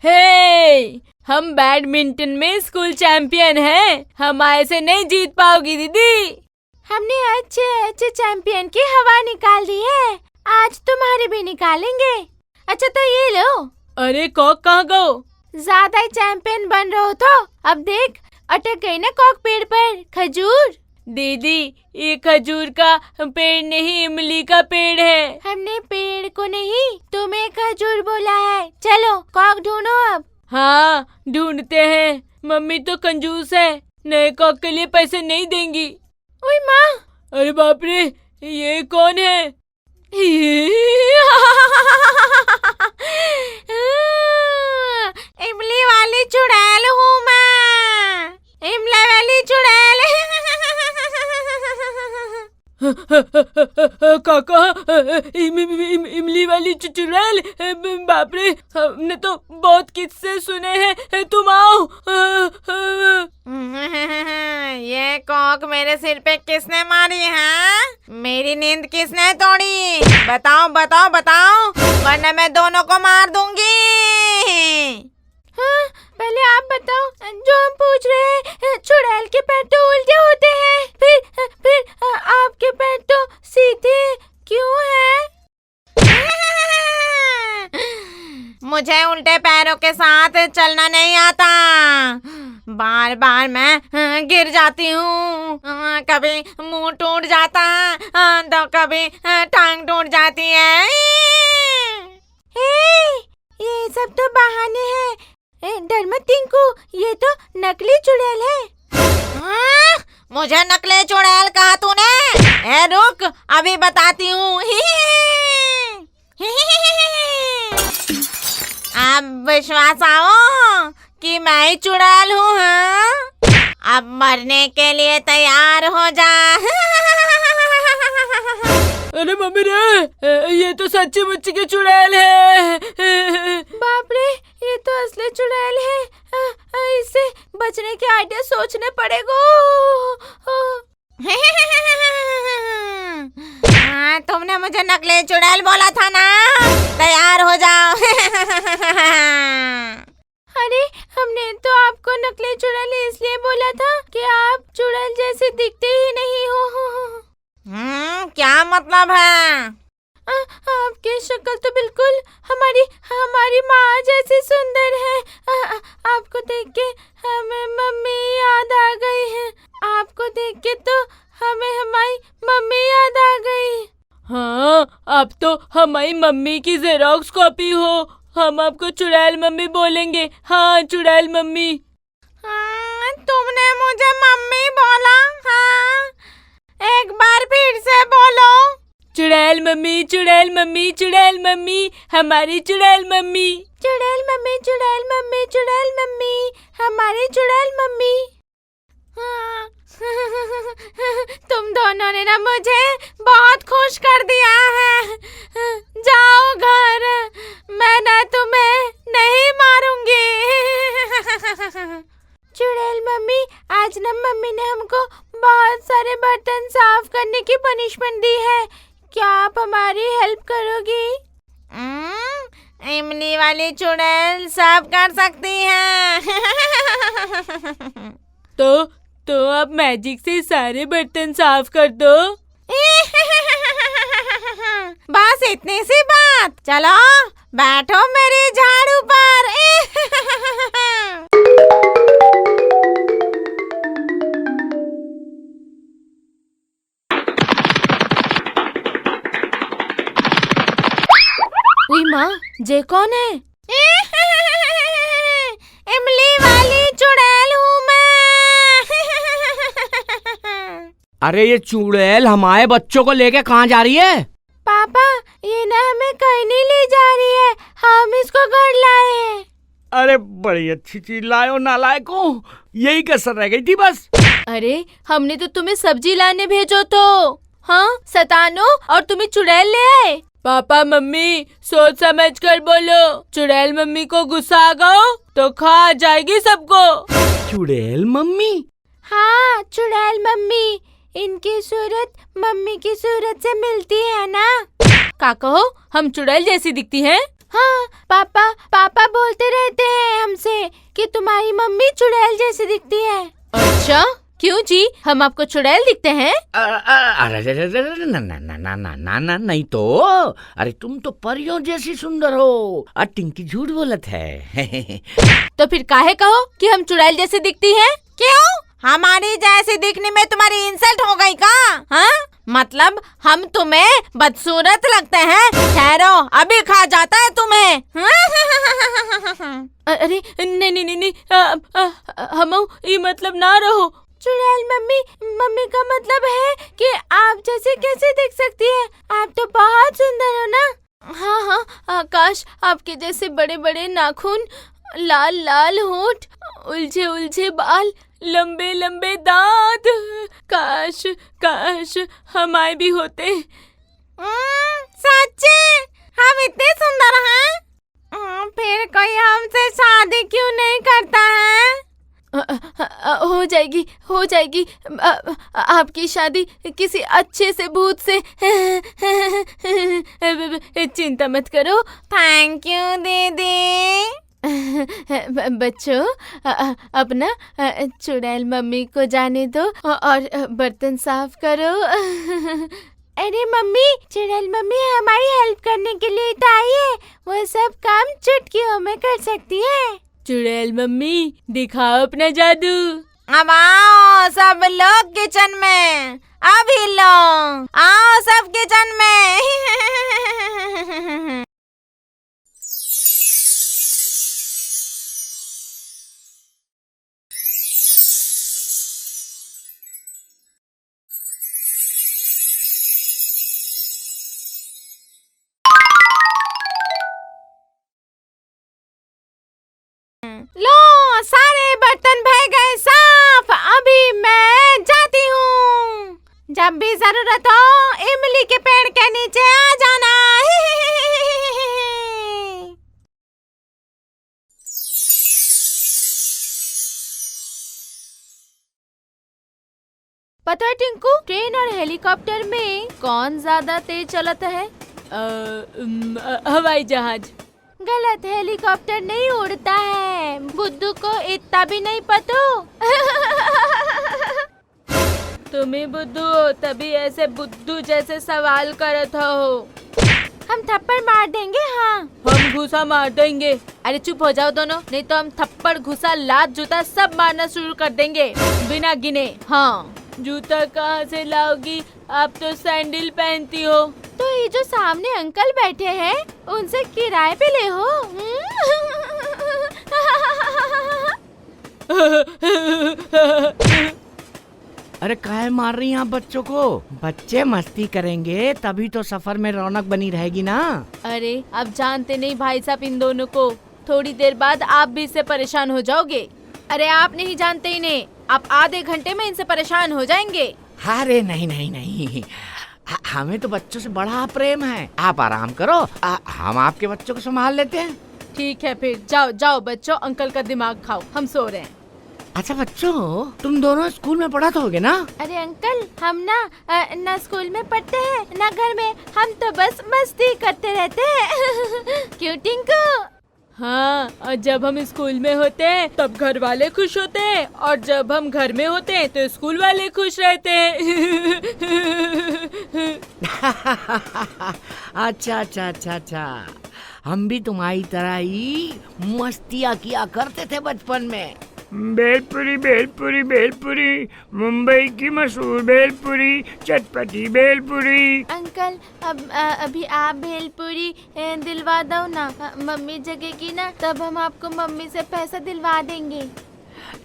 हे हम बैडमिंटन में स्कूल चैंपियन हैं, हम ऐसे नहीं जीत पाओगी दीदी। हमने अच्छे अच्छे चैंपियन की हवा निकाल दी है, आज तुम्हारी भी निकालेंगे। अच्छा तो ये लो। अरे कॉक कहाँ गो? ज्यादा ही चैंपियन बन रहे हो तो अब देख अटक गई ना कॉक पेड़ पर। खजूर दीदी ये खजूर का पेड़ नहीं, इमली का पेड़ है। हमने पेड़ को नहीं तुम्हें खजूर बोला है। चलो कॉक ढूंढो अब। हाँ ढूंढते हैं, मम्मी तो कंजूस है, नए कॉक के लिए पैसे नहीं देंगी। ओए माँ, अरे बाप रे, ये कौन है? इमली वाली चुड़ैल हूँ मैं, इमली वाली चुड़ैल। काका इमली वाली चुड़ैल, बाप रे, हमने तो बहुत किस्से सुने हैं, तुम आओ। ये कॉक मेरे सिर पे किसने मारी है? मेरी नींद किसने तोड़ी? बताओ बताओ बताओ, वरना मैं दोनों को मार दूंगी। हाँ, पहले आप बताओ, जो हम पूछ रहे हैं, चुड़ैल के पैर तो उल्टे होते हैं, फिर आपके पैर तो सीधे क्यों हैं? मुझे उल्टे पैरों के साथ चलना नहीं आता, बार बार मैं गिर जाती हूँ, कभी मुंह टूट जाता है तो कभी टांग टूट जाती है। ये सब तो बहाने हैं, डर मत टिंकू, ये तो नकली चुड़ैल है। मुझे नकली चुड़ैल कहा तूने? रुक अभी बताती हूँ। अब विश्वास आओ कि मैं ही चुड़ैल हूँ। हाँ अब मरने के लिए तैयार हो जा। अरे मम्मी रे, ये तो सच्ची मुच्ची की चुड़ैल है। बाप रे, ये तो असली चुड़ैल है। इससे बचने के आइडिया सोचने पड़ेगा। हाँ, तुमने मुझे नकली चुड़ैल बोला था ना, तैयार हो जाओ। अरे, हमने तो आपको नकली चुड़ैल इसलिए बोला था कि आप चुड़ैल जैसे दिखते ही नहीं हो। क्या मतलब है? आपकी शक्ल तो बिल्कुल हमारी माँ जैसी सुंदर है। आपको देख के हमें मम्मी याद आ गई है। आपको देख के तो हमें हमारी मम्मी याद आ गई। हाँ, आप तो हमारी मम्मी की जेरोक्स कॉपी हो। हम आपको चुड़ैल मम्मी बोलेंगे। हाँ, चुड़ैल मम्मी। तुमने मुझे मम्मी बोला? हाँ, एक बार फिर से बोलो। चुड़ैल मम्मी, चुड़ैल मम्मी, चुड़ैल मम्मी, हमारी चुड़ैल मम्मी। चुड़ैल मम्मी, चुड़ैल मम्मी, चुड़ैल मम्मी, हमारी चुड़ैल मम्मी। हाँ। तुम दोनों ने ना मुझे बहुत खुश कर दिया है। जाओ घर, मैं ना तुम्हें नहीं मारूंगी। चुड़ैल मम्मी, आज ना मम्मी ने हमको बहुत सारे बर्तन साफ करने की पनिशमेंट दी है। क्या आप हमारी हेल्प करोगी? इमली वाली चुड़ैल सब कर सकती है। तो आप मैजिक से सारे बर्तन साफ कर दो। बस इतनी सी बात। चलो बैठो मेरी झाड़ू पर। उई माँ, जे कौन है? इमली वाली चुड़ैल हूँ मैं। अरे ये चुड़ैल हमारे बच्चों को लेके कहाँ जा रही है? पापा, ये ना हमें कहीं नहीं ले जा रही है, हम इसको घर लाए हैं। अरे बड़ी अच्छी चीज लाए हो नालायको, यही कसर रह गई थी बस। अरे, हमने तो तुम्हें सब्जी लाने भेजो तो। हाँ, सतानो, और तुम्हें चुड़ैल ले आए। पापा मम्मी, सोच समझ कर बोलो। चुड़ैल मम्मी को गुस्सा आ गया तो खा जाएगी सबको। चुड़ैल मम्मी? हाँ, चुड़ैल मम्मी। इनकी सूरत मम्मी की सूरत से मिलती है ना। का कहो, हम चुड़ैल जैसी दिखती हैं? हाँ, पापा बोलते रहते हैं हमसे कि तुम्हारी मम्मी चुड़ैल जैसी दिखती है। अच्छा, क्यों जी, हम आपको चुड़ैल दिखते हैं? अरे ना नहीं तो। अरे तुम तो परियों जैसी सुंदर हो। टिंकी झूठ बोलत है। तो फिर काहे कहो कि हम चुड़ैल जैसे दिखती हैं? क्यों? हमारी जैसे दिखने में तुम्हारी इंसल्ट हो गई का? हाँ, मतलब हम तुम्हें बदसूरत लगते हैं? ठहरो, अभी खा जाता है तुम्हें। अरे नहीं, हम ये मतलब ना रहो। चुड़ैल मम्मी का मतलब है कि आप जैसे कैसे दिख सकती है? आप तो बहुत सुंदर हो ना। हाँ, आकाश आपके जैसे बड़े बड़े नाखून, लाल लाल होंठ, उलझे उलझे बाल, लंबे लंबे दांत। काश हमारे भी होते। सच्ची? हम इतने सुंदर हैं? फिर कोई हमसे शादी क्यों नहीं करता है? हो जाएगी आपकी शादी किसी अच्छे से भूत से। चिंता मत करो। थैंक यू दीदी। बच्चों, अपना चुड़ैल मम्मी को जाने दो और बर्तन साफ करो। अरे मम्मी, चुड़ैल मम्मी हमारी हेल्प करने के लिए तो आई है। वो सब काम चुटकियों में कर सकती है। चुड़ैल मम्मी, दिखाओ अपना जादू। अब आओ सब लोग किचन में। अभी लो, आओ सब किचन में। लो, सारे बर्तन भर गए साफ। जब भी जरूरत हो इमली के पेड़ के नीचे आ जाना। पता है टिंकू, ट्रेन और हेलीकॉप्टर में कौन ज्यादा तेज चलता है? हवाई जहाज। गलत, हेलीकॉप्टर नहीं उड़ता है। बुद्धू को इतना भी नहीं पता। तुम्हें बुद्धू हो तभी ऐसे बुद्धू जैसे सवाल करत हो। हम थप्पड़ मार देंगे। हाँ, हम घुसा मार देंगे। अरे चुप हो जाओ दोनों, नहीं तो हम थप्पड़ घुसा लात जूता सब मारना शुरू कर देंगे बिना गिने। हाँ, जूता कहाँ से लाओगी? आप तो सैंडल पहनती हो। तो ये जो सामने अंकल बैठे हैं उनसे किराए पे ले हो। अरे काहे मार रही हैं आप बच्चों को? बच्चे मस्ती करेंगे तभी तो सफर में रौनक बनी रहेगी ना। अरे अब जानते नहीं भाई साहब इन दोनों को, थोड़ी देर बाद आप भी इससे परेशान हो जाओगे। अरे आप नहीं जानते इन्हें, आप आधे घंटे में इनसे परेशान हो जाएंगे। अरे नहीं नहीं नहीं, हमें तो बच्चों से बड़ा प्रेम है। आप आराम करो, हम आपके बच्चों को संभाल लेते हैं। ठीक है फिर, जाओ जाओ बच्चों, अंकल का दिमाग खाओ, हम सो रहे हैं। अच्छा बच्चों, तुम दोनों स्कूल में पढ़ा तो होगे ना? अरे अंकल, हम ना स्कूल में पढ़ते हैं ना घर में, हम तो बस मस्ती करते रहते हैं। क्यों टिंकू? हाँ, और जब हम स्कूल में होते हैं तब घर वाले खुश होते हैं, और जब हम घर में होते हैं तो स्कूल वाले खुश रहते हैं। अच्छा अच्छा अच्छा अच्छा, हम भी तुम्हारी तरह ही मस्तियाँ किया करते थे बचपन में। भेलपुरी भेलपुरी भेलपुरी, मुंबई की मशहूर भेलपुरी, चटपटी भेलपुरी। अंकल, अभी आप भेलपुरी दिलवा दो ना। मम्मी जगेगी ना तब हम आपको मम्मी से पैसा दिलवा देंगे।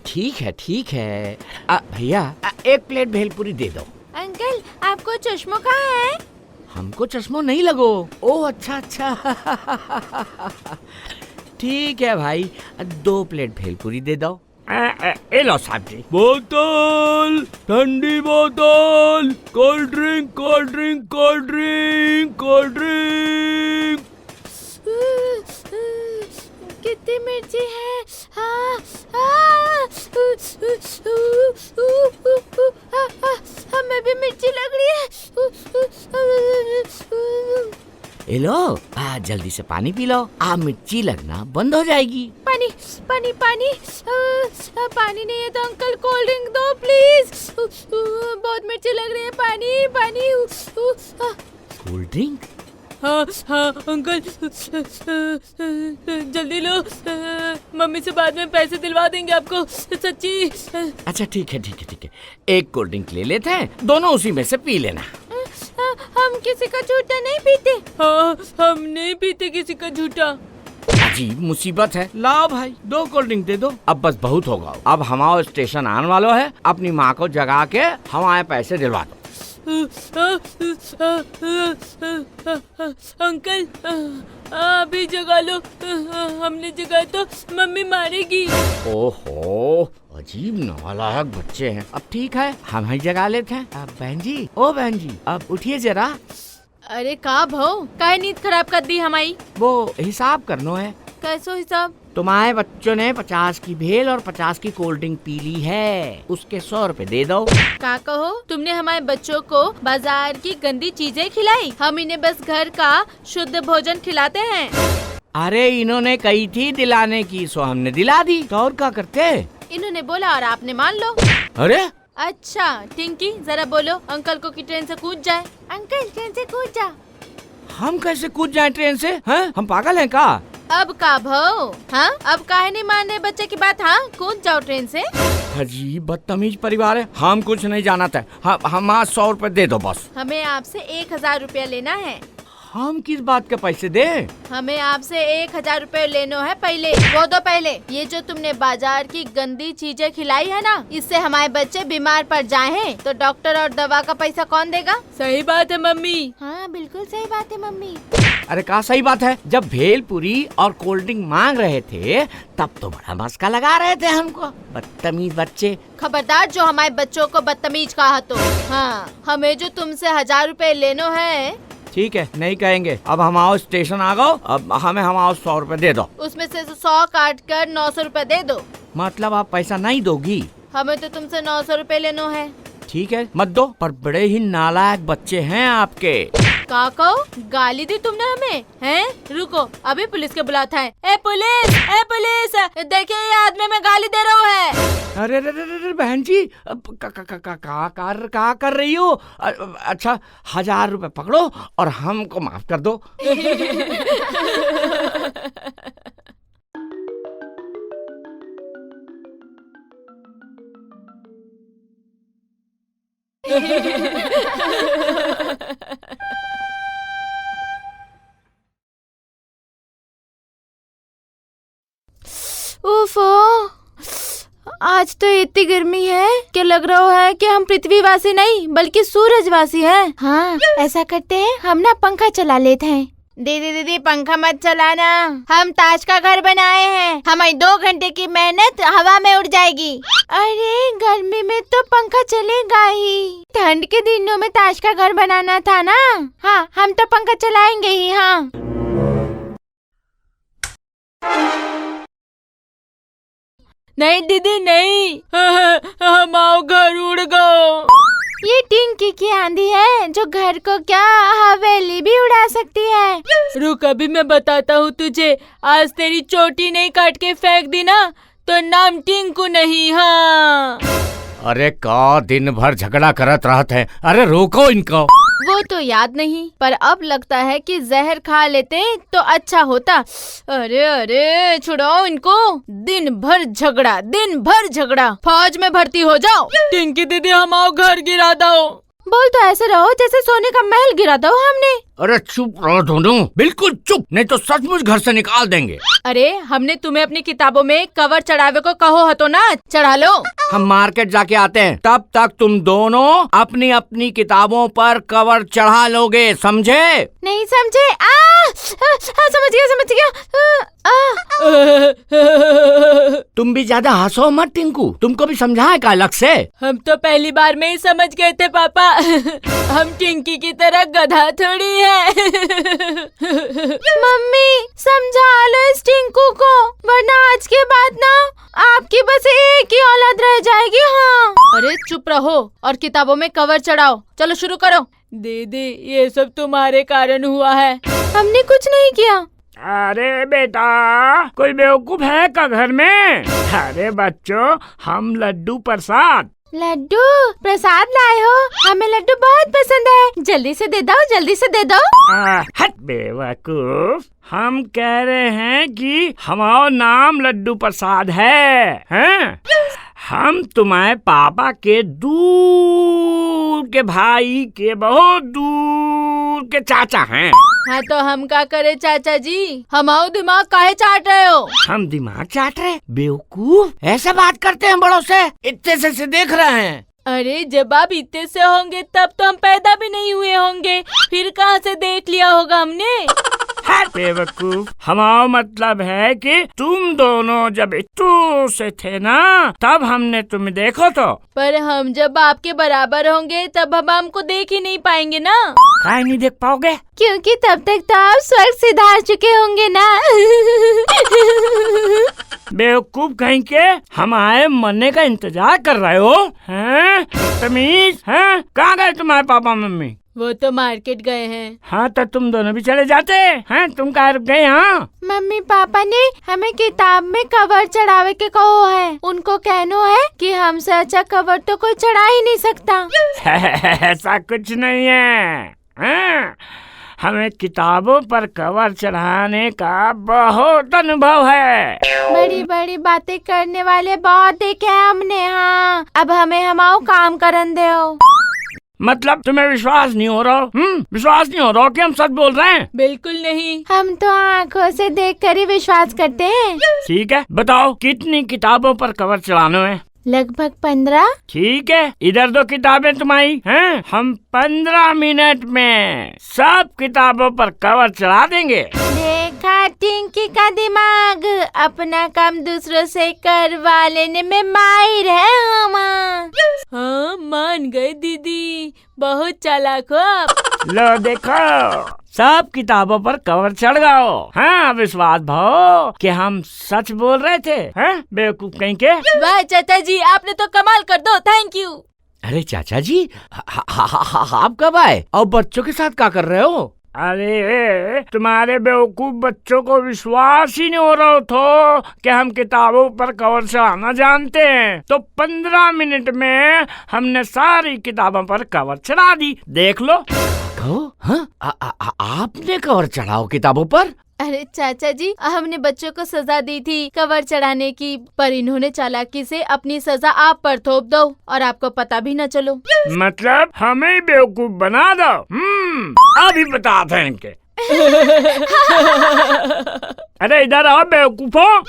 ठीक है। भैया एक प्लेट भेलपुरी दे दो। अंकल, आपको चश्मो कहाँ है? हमको चश्मो नहीं लगो। ओह अच्छा अच्छा। ठीक है भाई, 2 प्लेट भेलपुरी दे दो। ए लो साहब जी। बोतल, ठंडी बोतल, cold drink cold drink cold drink cold drink. कितनी मिर्ची है? हमें भी मिर्ची लग रही है। ए लो, जल्दी से पानी पी लो, मिर्ची लगना बंद हो जाएगी। पानी पानी पानी, पानी नहीं है तो अंकल कोल्ड ड्रिंक दो प्लीज। बहुत मिर्ची लग रही है। पानी पानी। Cold drink? हाँ अंकल, जल्दी लो, मम्मी से बाद में पैसे दिलवा देंगे आपको, सच्ची। अच्छा ठीक है। एक कोल्ड ड्रिंक ले लेते हैं, दोनों उसी में से पी लेना। हम किसी का झूठा नहीं पीते। हाँ, हम नहीं पीते किसी का झूठा। अजीब मुसीबत है। लाओ भाई, 2 कोल्ड ड्रिंक दे दो। अब बस बहुत होगा, अब हमारा स्टेशन आने वाला है। अपनी माँ को जगा के हमारे पैसे दिलवा दो। अंकल अभी जगा लो, हमने जगाया तो मम्मी मारेगी। ओहो, अजीब नालायक बच्चे हैं। अब ठीक है, हम ही जगा लेते हैं। अब बहन जी, अब उठिए जरा। अरे का भाव, काहे नींद खराब कर दी हमारी? वो हिसाब करना है। कैसो हिसाब? तुम्हारे बच्चों ने 50 की भेल और 50 की कोल्ड ड्रिंक पी ली है, उसके 100 रुपए दे दो। का कहो, तुमने हमारे बच्चों को बाजार की गंदी चीजें खिलाई, हम इन्हें बस घर का शुद्ध भोजन खिलाते हैं। अरे इन्होंने कही थी दिलाने की, सो हमने दिला दी, तो और क्या करते? इन्होंने बोला और आपने मान लो। अरे अच्छा टिंकी, जरा बोलो अंकल को कि ट्रेन से कूद जाए। अंकल, ट्रेन से कूद जा। हम कैसे कूद जाएं ट्रेन से? हैं? हम पागल हैं का? अब का भाव, हाँ अब काहे नहीं मान रहे बच्चे की बात? हाँ कूद जाओ ट्रेन से। अजीब बदतमीज परिवार है। हम कुछ नहीं जाना था। हम 100 रुपए दे दो बस। हमें आपसे 1000 रुपया लेना है। हम किस बात के पैसे दे? हमें आपसे 1000 रुपए लेनो है पहले, वो दो पहले। ये जो तुमने बाजार की गंदी चीजें खिलाई है ना, इससे हमारे बच्चे बीमार पड़ जाए हैं, तो डॉक्टर और दवा का पैसा कौन देगा? सही बात है मम्मी। हाँ बिल्कुल सही बात है मम्मी। अरे कहा सही बात है, जब भेलपुरी और कोल्ड ड्रिंक मांग रहे थे तब तो बड़ा मस्का लगा रहे थे हमको, बदतमीज बच्चे। खबरदार जो हमारे बच्चों को बदतमीज कहा तो। हाँ, हमें जो तुमसे 1000 रुपए लेनो है। ठीक है, नहीं कहेंगे। अब हम आओ स्टेशन आ गओ, अब हमें हम आओ 100 रुपए दे दो। उसमें से 100 काट कर 900 रुपए दे दो। मतलब आप पैसा नहीं दोगी? हमें तो तुमसे 900 रुपए लेनो है। ठीक है मत दो, पर बड़े ही नालायक बच्चे हैं आपके। काको, गाली दी तुमने हमें, हैं? रुको, अभी पुलिस के बुलाता है। ए पुलिस, देखिए ये आदमी में गाली दे रहा है। अरे रे रे रे बहन जी, का कर रही हो? अच्छा 1000 रुपए पकड़ो और हमको माफ कर दो। उफ़ो, आज तो इतनी गर्मी है कि लग रहा है कि हम पृथ्वीवासी नहीं बल्कि सूरजवासी हैं। हाँ, ऐसा करते हैं, हम ना पंखा चला लेते हैं। दीदी पंखा मत चलाना, हम ताश का घर बनाए हैं, हमारी 2 घंटे की मेहनत हवा में उड़ जाएगी। अरे गर्मी में तो पंखा चलेगा ही, ठंड के दिनों में ताश का घर बनाना था ना। हाँ, हम तो पंखा चलाएंगे ही। हाँ नहीं दीदी नहीं, हमारा घर उड़ गो। ये टिंकी की आंधी है जो घर को क्या हवेली भी उड़ा सकती है। रुक, अभी मैं बताता हूँ तुझे। आज तेरी चोटी नहीं काट के फेंक दी ना तो नाम टिंकू नहीं। हाँ, अरे का दिन भर झगड़ा करत रहत है, अरे रोको इनको। वो तो याद नहीं, पर अब लगता है कि जहर खा लेते तो अच्छा होता। अरे छुड़ाओ इनको, दिन भर झगड़ा। फौज में भर्ती हो जाओ। टिंकी दीदी हमारा घर गिरा दो। बोल तो ऐसे रहो जैसे सोने का महल गिरा दो हमने। अरे चुप रहो दोनों, बिल्कुल चुप, नहीं तो सचमुच घर से निकाल देंगे। अरे हमने तुम्हें अपनी किताबों में कवर चढ़ावे को कहो हतो ना, चढ़ा लो। हम मार्केट जाके आते हैं, तब तक तुम दोनों अपनी अपनी किताबों पर कवर चढ़ा लोगे, समझे? नहीं समझे? समझ गया। तुम भी ज्यादा हंसो मत टिंकू, तुमको भी समझाए का अलग से? हम तो पहली बार में ही समझ गए थे पापा। हम टिंकी की तरह गधा थोड़ी है। मम्मी समझा लो इस टिंकू को, वरना आज के बाद ना आपकी बस एक ही औलाद रह जाएगी। हाँ, अरे चुप रहो और किताबों में कवर चढ़ाओ। चलो शुरू करो। दीदी ये सब तुम्हारे कारण हुआ है। हमने कुछ नहीं किया। अरे बेटा, कोई बेवकूफ है का घर में? अरे बच्चों, हम लड्डू प्रसाद लाए हो, हमें लड्डू बहुत पसंद है, जल्दी से दे दो। हट बेवकूफ, हम कह रहे हैं कि हमारा नाम लड्डू प्रसाद है, हैं? हम तुम्हारे पापा के दूर के भाई के बहुत दूर के चाचा हैं। हाँ तो हम क्या करे चाचा जी, हमारा दिमाग काहे चाट रहे हो? हम दिमाग चाट रहे? बेवकूफ, ऐसे बात करते हैं बड़ों से, इतने से देख रहे हैं। अरे जब आप इतने से होंगे तब तो हम पैदा भी नहीं हुए होंगे, फिर कहाँ से देख लिया होगा हमने? बेवकूफ, हमारा मतलब है कि तुम दोनों जब इतू से थे ना, तब हमने तुम्हें देखो तो। पर हम जब आपके बराबर होंगे तब हम हमको देख ही नहीं पाएंगे ना। काहे नहीं देख पाओगे? क्योंकि तब तक तो आप स्वर्ग सिधार चुके होंगे ना। बेवकूफ कहीं के, हमारे मरने का इंतजार कर रहे हो हैं? तमीज हैं? कहाँ गए तुम्हारे पापा मम्मी? वो तो मार्केट गए हैं। हाँ तो तुम दोनों भी चले जाते हैं, तुम कहाँ रुक गए? हाँ, मम्मी पापा ने हमें किताब में कवर चढ़ावे के कहो है, उनको कहनो है कि हमसे अच्छा कवर तो कोई चढ़ा ही नहीं सकता। ऐसा कुछ नहीं है, हाँ? हमें किताबों पर कवर चढ़ाने का बहुत अनुभव है। बड़ी बड़ी बातें करने वाले बहुत देखे हैं हमने। हाँ, अब हमें हमारा काम करन दो। मतलब तुम्हें विश्वास नहीं हो रहा? विश्वास नहीं हो रहा कि हम सच बोल रहे हैं? बिल्कुल नहीं। हम तो आँखों से देखकर ही विश्वास करते हैं। ठीक है, बताओ कितनी किताबों पर कवर चढ़ाना है? लगभग 15। ठीक है, इधर दो किताबें तुम्हारी हैं। हम 15 मिनट में सब किताबों पर कवर चढ़ा देंगे। देखा टिंकी का दिमाग, अपना काम दूसरों से करवा लेने में माहिर है हम। हाँ, मान गए दीदी, बहुत चालाक हो आप। लो देखो, सब किताबों पर कवर चढ़ गओ। हाँ, विश्वास भाव कि हम सच बोल रहे थे। हैं, बेवकूफ कहीं के। वाह चाचा जी, आपने तो कमाल कर दो, थैंक यू। अरे चाचा जी, आप कब आए और बच्चों के साथ क्या कर रहे हो? अरे तुम्हारे बेवकूफ बच्चों को विश्वास ही नहीं हो रहा था कि हम किताबों पर कवर चढ़ाना जानते हैं, तो 15 मिनट में हमने सारी किताबों पर कवर चढ़ा दी। देख लो। कहो, हाँ? आपने कवर चढ़ाओ किताबों पर? अरे चाचा जी, हमने बच्चों को सजा दी थी कवर चढ़ाने की, पर इन्होंने चालाकी से अपनी सजा आप पर थोप दो और आपको पता भी न चलो। मतलब हमें बेवकूफ बना दो। अभी बताते हैं इनके। अरे इधर आओ बेवकूफों।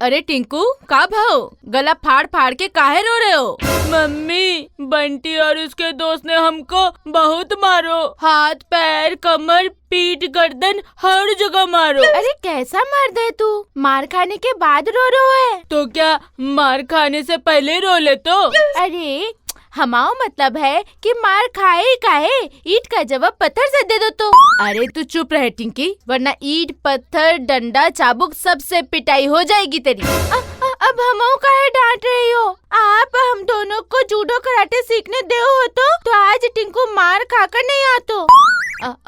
अरे टिंकू, का भाव गला फाड़ फाड़ के काहे रो रहे हो? मम्मी, बंटी और उसके दोस्त ने हमको बहुत मारो, हाथ पैर कमर पीठ गर्दन हर जगह मारो। अरे कैसा मर्द है तू, मार खाने के बाद रो है? तो क्या मार खाने से पहले रो ले तो? अरे हमाओ मतलब है कि मार खाए ही काहे, ईंट का जवाब पत्थर से दे दो तो। अरे तू चुप रहे टिंकी, वरना ईंट पत्थर डंडा चाबुक सबसे पिटाई हो जाएगी तेरी। अब हमाओ काहे डांट रही हो? आप हम दोनों को जूडो कराटे सीखने दे हो तो आज टिंकू मार खाकर नहीं आतो।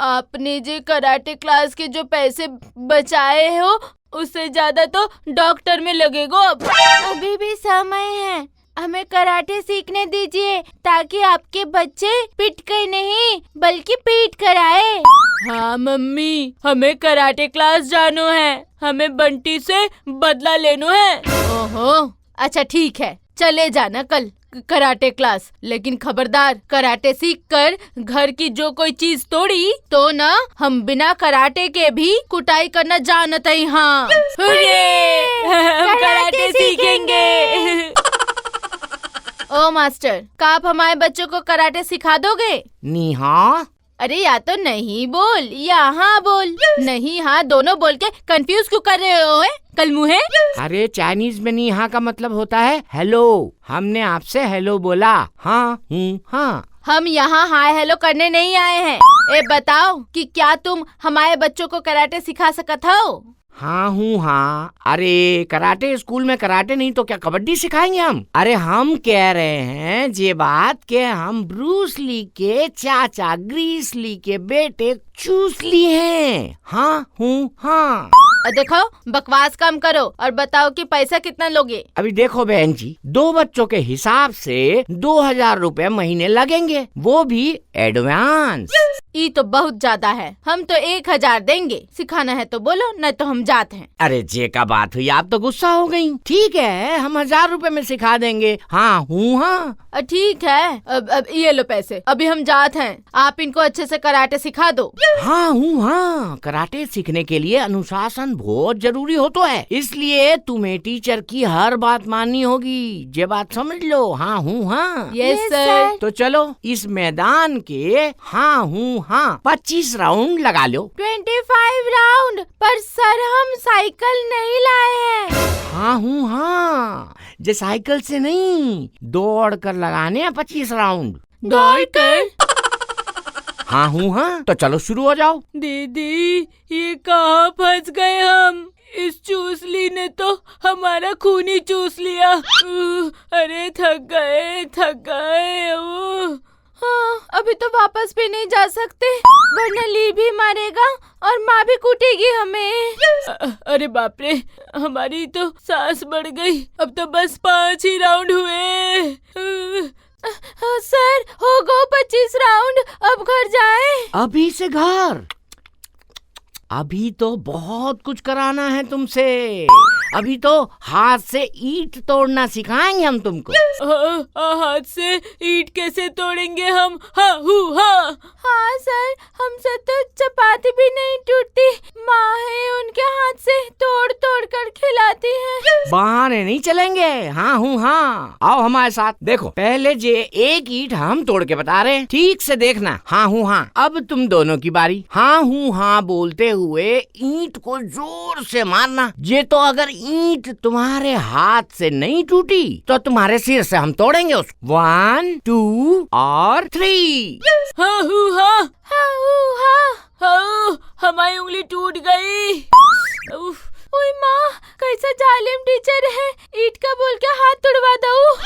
आपने जो कराटे क्लास के जो पैसे बचाए हो, उससे ज्यादा तो डॉक्टर में लगेगा। अब अभी भी समय है, हमें कराटे सीखने दीजिए ताकि आपके बच्चे पिट कर नहीं बल्कि पीट कर आए। हाँ मम्मी, हमें कराटे क्लास जानो है, हमें बंटी से बदला लेनो है। ओहो, अच्छा ठीक है, चले जाना कल कराटे क्लास, लेकिन खबरदार कराटे सीख कर घर की जो कोई चीज तोड़ी तो ना हम बिना कराटे के भी कुटाई करना जानते ही। हाँ, हम कराटे सीखेंगे। ओ मास्टर, का आप हमारे बच्चों को कराटे सिखा दोगे? नी हाँ। अरे या तो नहीं बोल या हाँ बोल। नहीं हाँ दोनों बोल के कंफ्यूज क्यों कर रहे हो? कल मुँहे। अरे चाइनीज में नी हाँ का मतलब होता है हेलो। हमने आपसे हेलो बोला। हाँ हूँ हाँ। हम यहाँ हाय हेलो करने नहीं आए हैं। ए बताओ कि क्या तुम हमारे बच्चों को कराटे सिखा सकत हो? हाँ हूँ हाँ। अरे कराटे स्कूल में कराटे नहीं तो क्या कबड्डी सिखाएंगे हम? अरे हम कह रहे हैं ये बात के हम ब्रूस ली के चाचा ग्रीस ली के बेटे चूस ली हैं। हाँ हूँ हाँ। देखो बकवास कम करो और बताओ कि पैसा कितना लोगे? अभी देखो बहन जी, 2 बच्चों के हिसाब से 2000 रुपए महीने लगेंगे, वो भी एडवांस। ये तो बहुत ज्यादा है, हम तो 1000 देंगे। सिखाना है तो बोलो, नहीं तो हम जाते हैं। अरे जे का बात हुई, आप तो गुस्सा हो गई। ठीक है, हम 1000 रुपए में सिखा देंगे। हाँ हूँ हाँ। ठीक है, अब ये लो पैसे, अभी हम जाते हैं। आप इनको अच्छे से कराटे सिखा दो। हाँ हूँ हाँ। कराटे सीखने के लिए अनुशासन बहुत जरूरी हो तो है, इसलिए तुम्हें टीचर की हर बात माननी होगी। ये बात समझ लो। हाँ हूँ हाँ। Yes sir. तो चलो इस मैदान के हाँ हूँ हाँ 25 राउंड लगा लो। 25 राउंड? पर सर हम साइकिल नहीं लाए हैं। हाँ हूँ हाँ, जे साइकिल से नहीं दौड़ कर लगाने हैं 25 राउंड। दौड़ कर? हाँ हूँ हाँ। तो चलो शुरू हो जाओ। दीदी ये कहाँ फंस गए हम? इस चूसली ने तो हमारा खून ही चूस लिया। अरे थक गए। हाँ, अभी तो वापस भी नहीं जा सकते, वरना ली भी मारेगा और माँ भी कूटेगी हमें। अरे बाप रे, हमारी तो सांस बढ़ गई। अब तो बस 5 ही राउंड हुए। सर हो गो 25 राउंड, अब घर जाए? अभी से घर? अभी तो बहुत कुछ कराना है तुमसे। अभी तो हाथ से ईंट तोड़ना सिखाएंगे हम तुमको। हाथ से ईंट कैसे तोड़ेंगे हम? हाँ हाँ। हाँ सर, हमसे तो चपाती भी नहीं टूटती। माँ है उनके हाथ से तोड़ तोड़ कर खिलाती है। बहाने नहीं चलेंगे। हाँ हूँ हाँ, आओ हमारे साथ। देखो पहले जे एक ईंट हम तोड़ के बता रहे हैं, ठीक से देखना। हाँ हूँ हाँ। अब तुम दोनों की बारी। हाँ हूँ हाँ बोलते हुए ईंट को जोर से मारना। ये तो अगर ईंट तुम्हारे हाथ से नहीं टूटी तो तुम्हारे सिर से हम तोड़ेंगे उसको। 1 2 और 3। हाँ हाँ हाँ, हमारी उंगली टूट गई। उफ, ओए माँ, कैसा जालिम टीचर है, ईंट का बोल के हाथ तुड़वा दो।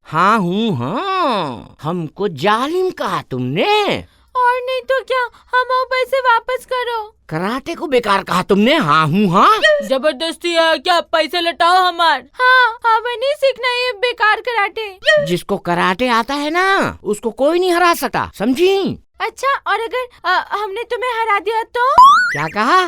हाँ हूँ हाँ, हमको जालिम कहा तुमने। और नहीं तो क्या, हम पैसे वापस करो। कराटे को बेकार कहा तुमने। हाँ हूँ हाँ। जबरदस्ती है क्या? पैसे लौटाओ हमार। हाँ, हमें नहीं सीखना ये बेकार कराटे। जिसको कराटे आता है ना, उसको कोई नहीं हरा सकता, समझी? अच्छा, और अगर हमने तुम्हें हरा दिया तो? क्या कहा?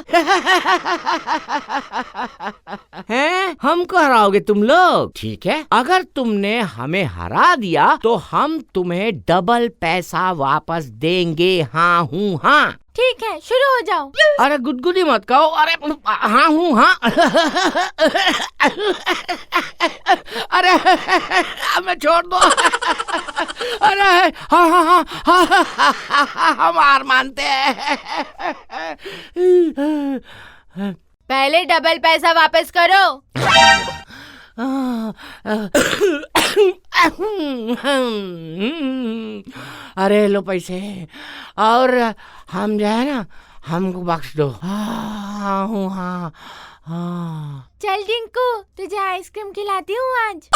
हैं? हमको हराओगे तुम लोग? ठीक है, अगर तुमने हमें हरा दिया तो हम तुम्हें डबल पैसा वापस देंगे। हाँ हूँ हाँ। ठीक है, शुरू हो जाओ। अरे गुदगुदी मत कहो। अरे हाँ हूँ हाँ। अरे हमें छोड़ दो। अरे हाँ हाँ हाँ हाँ, हम हार मानते हैं। पहले डबल पैसा वापस करो। अरे लो पैसे, और हम जो है ना, हमको बख्श दो। हाँ हूँ हाँ हाँ। चल टिंकू, तुझे आइसक्रीम खिलाती हूँ आज।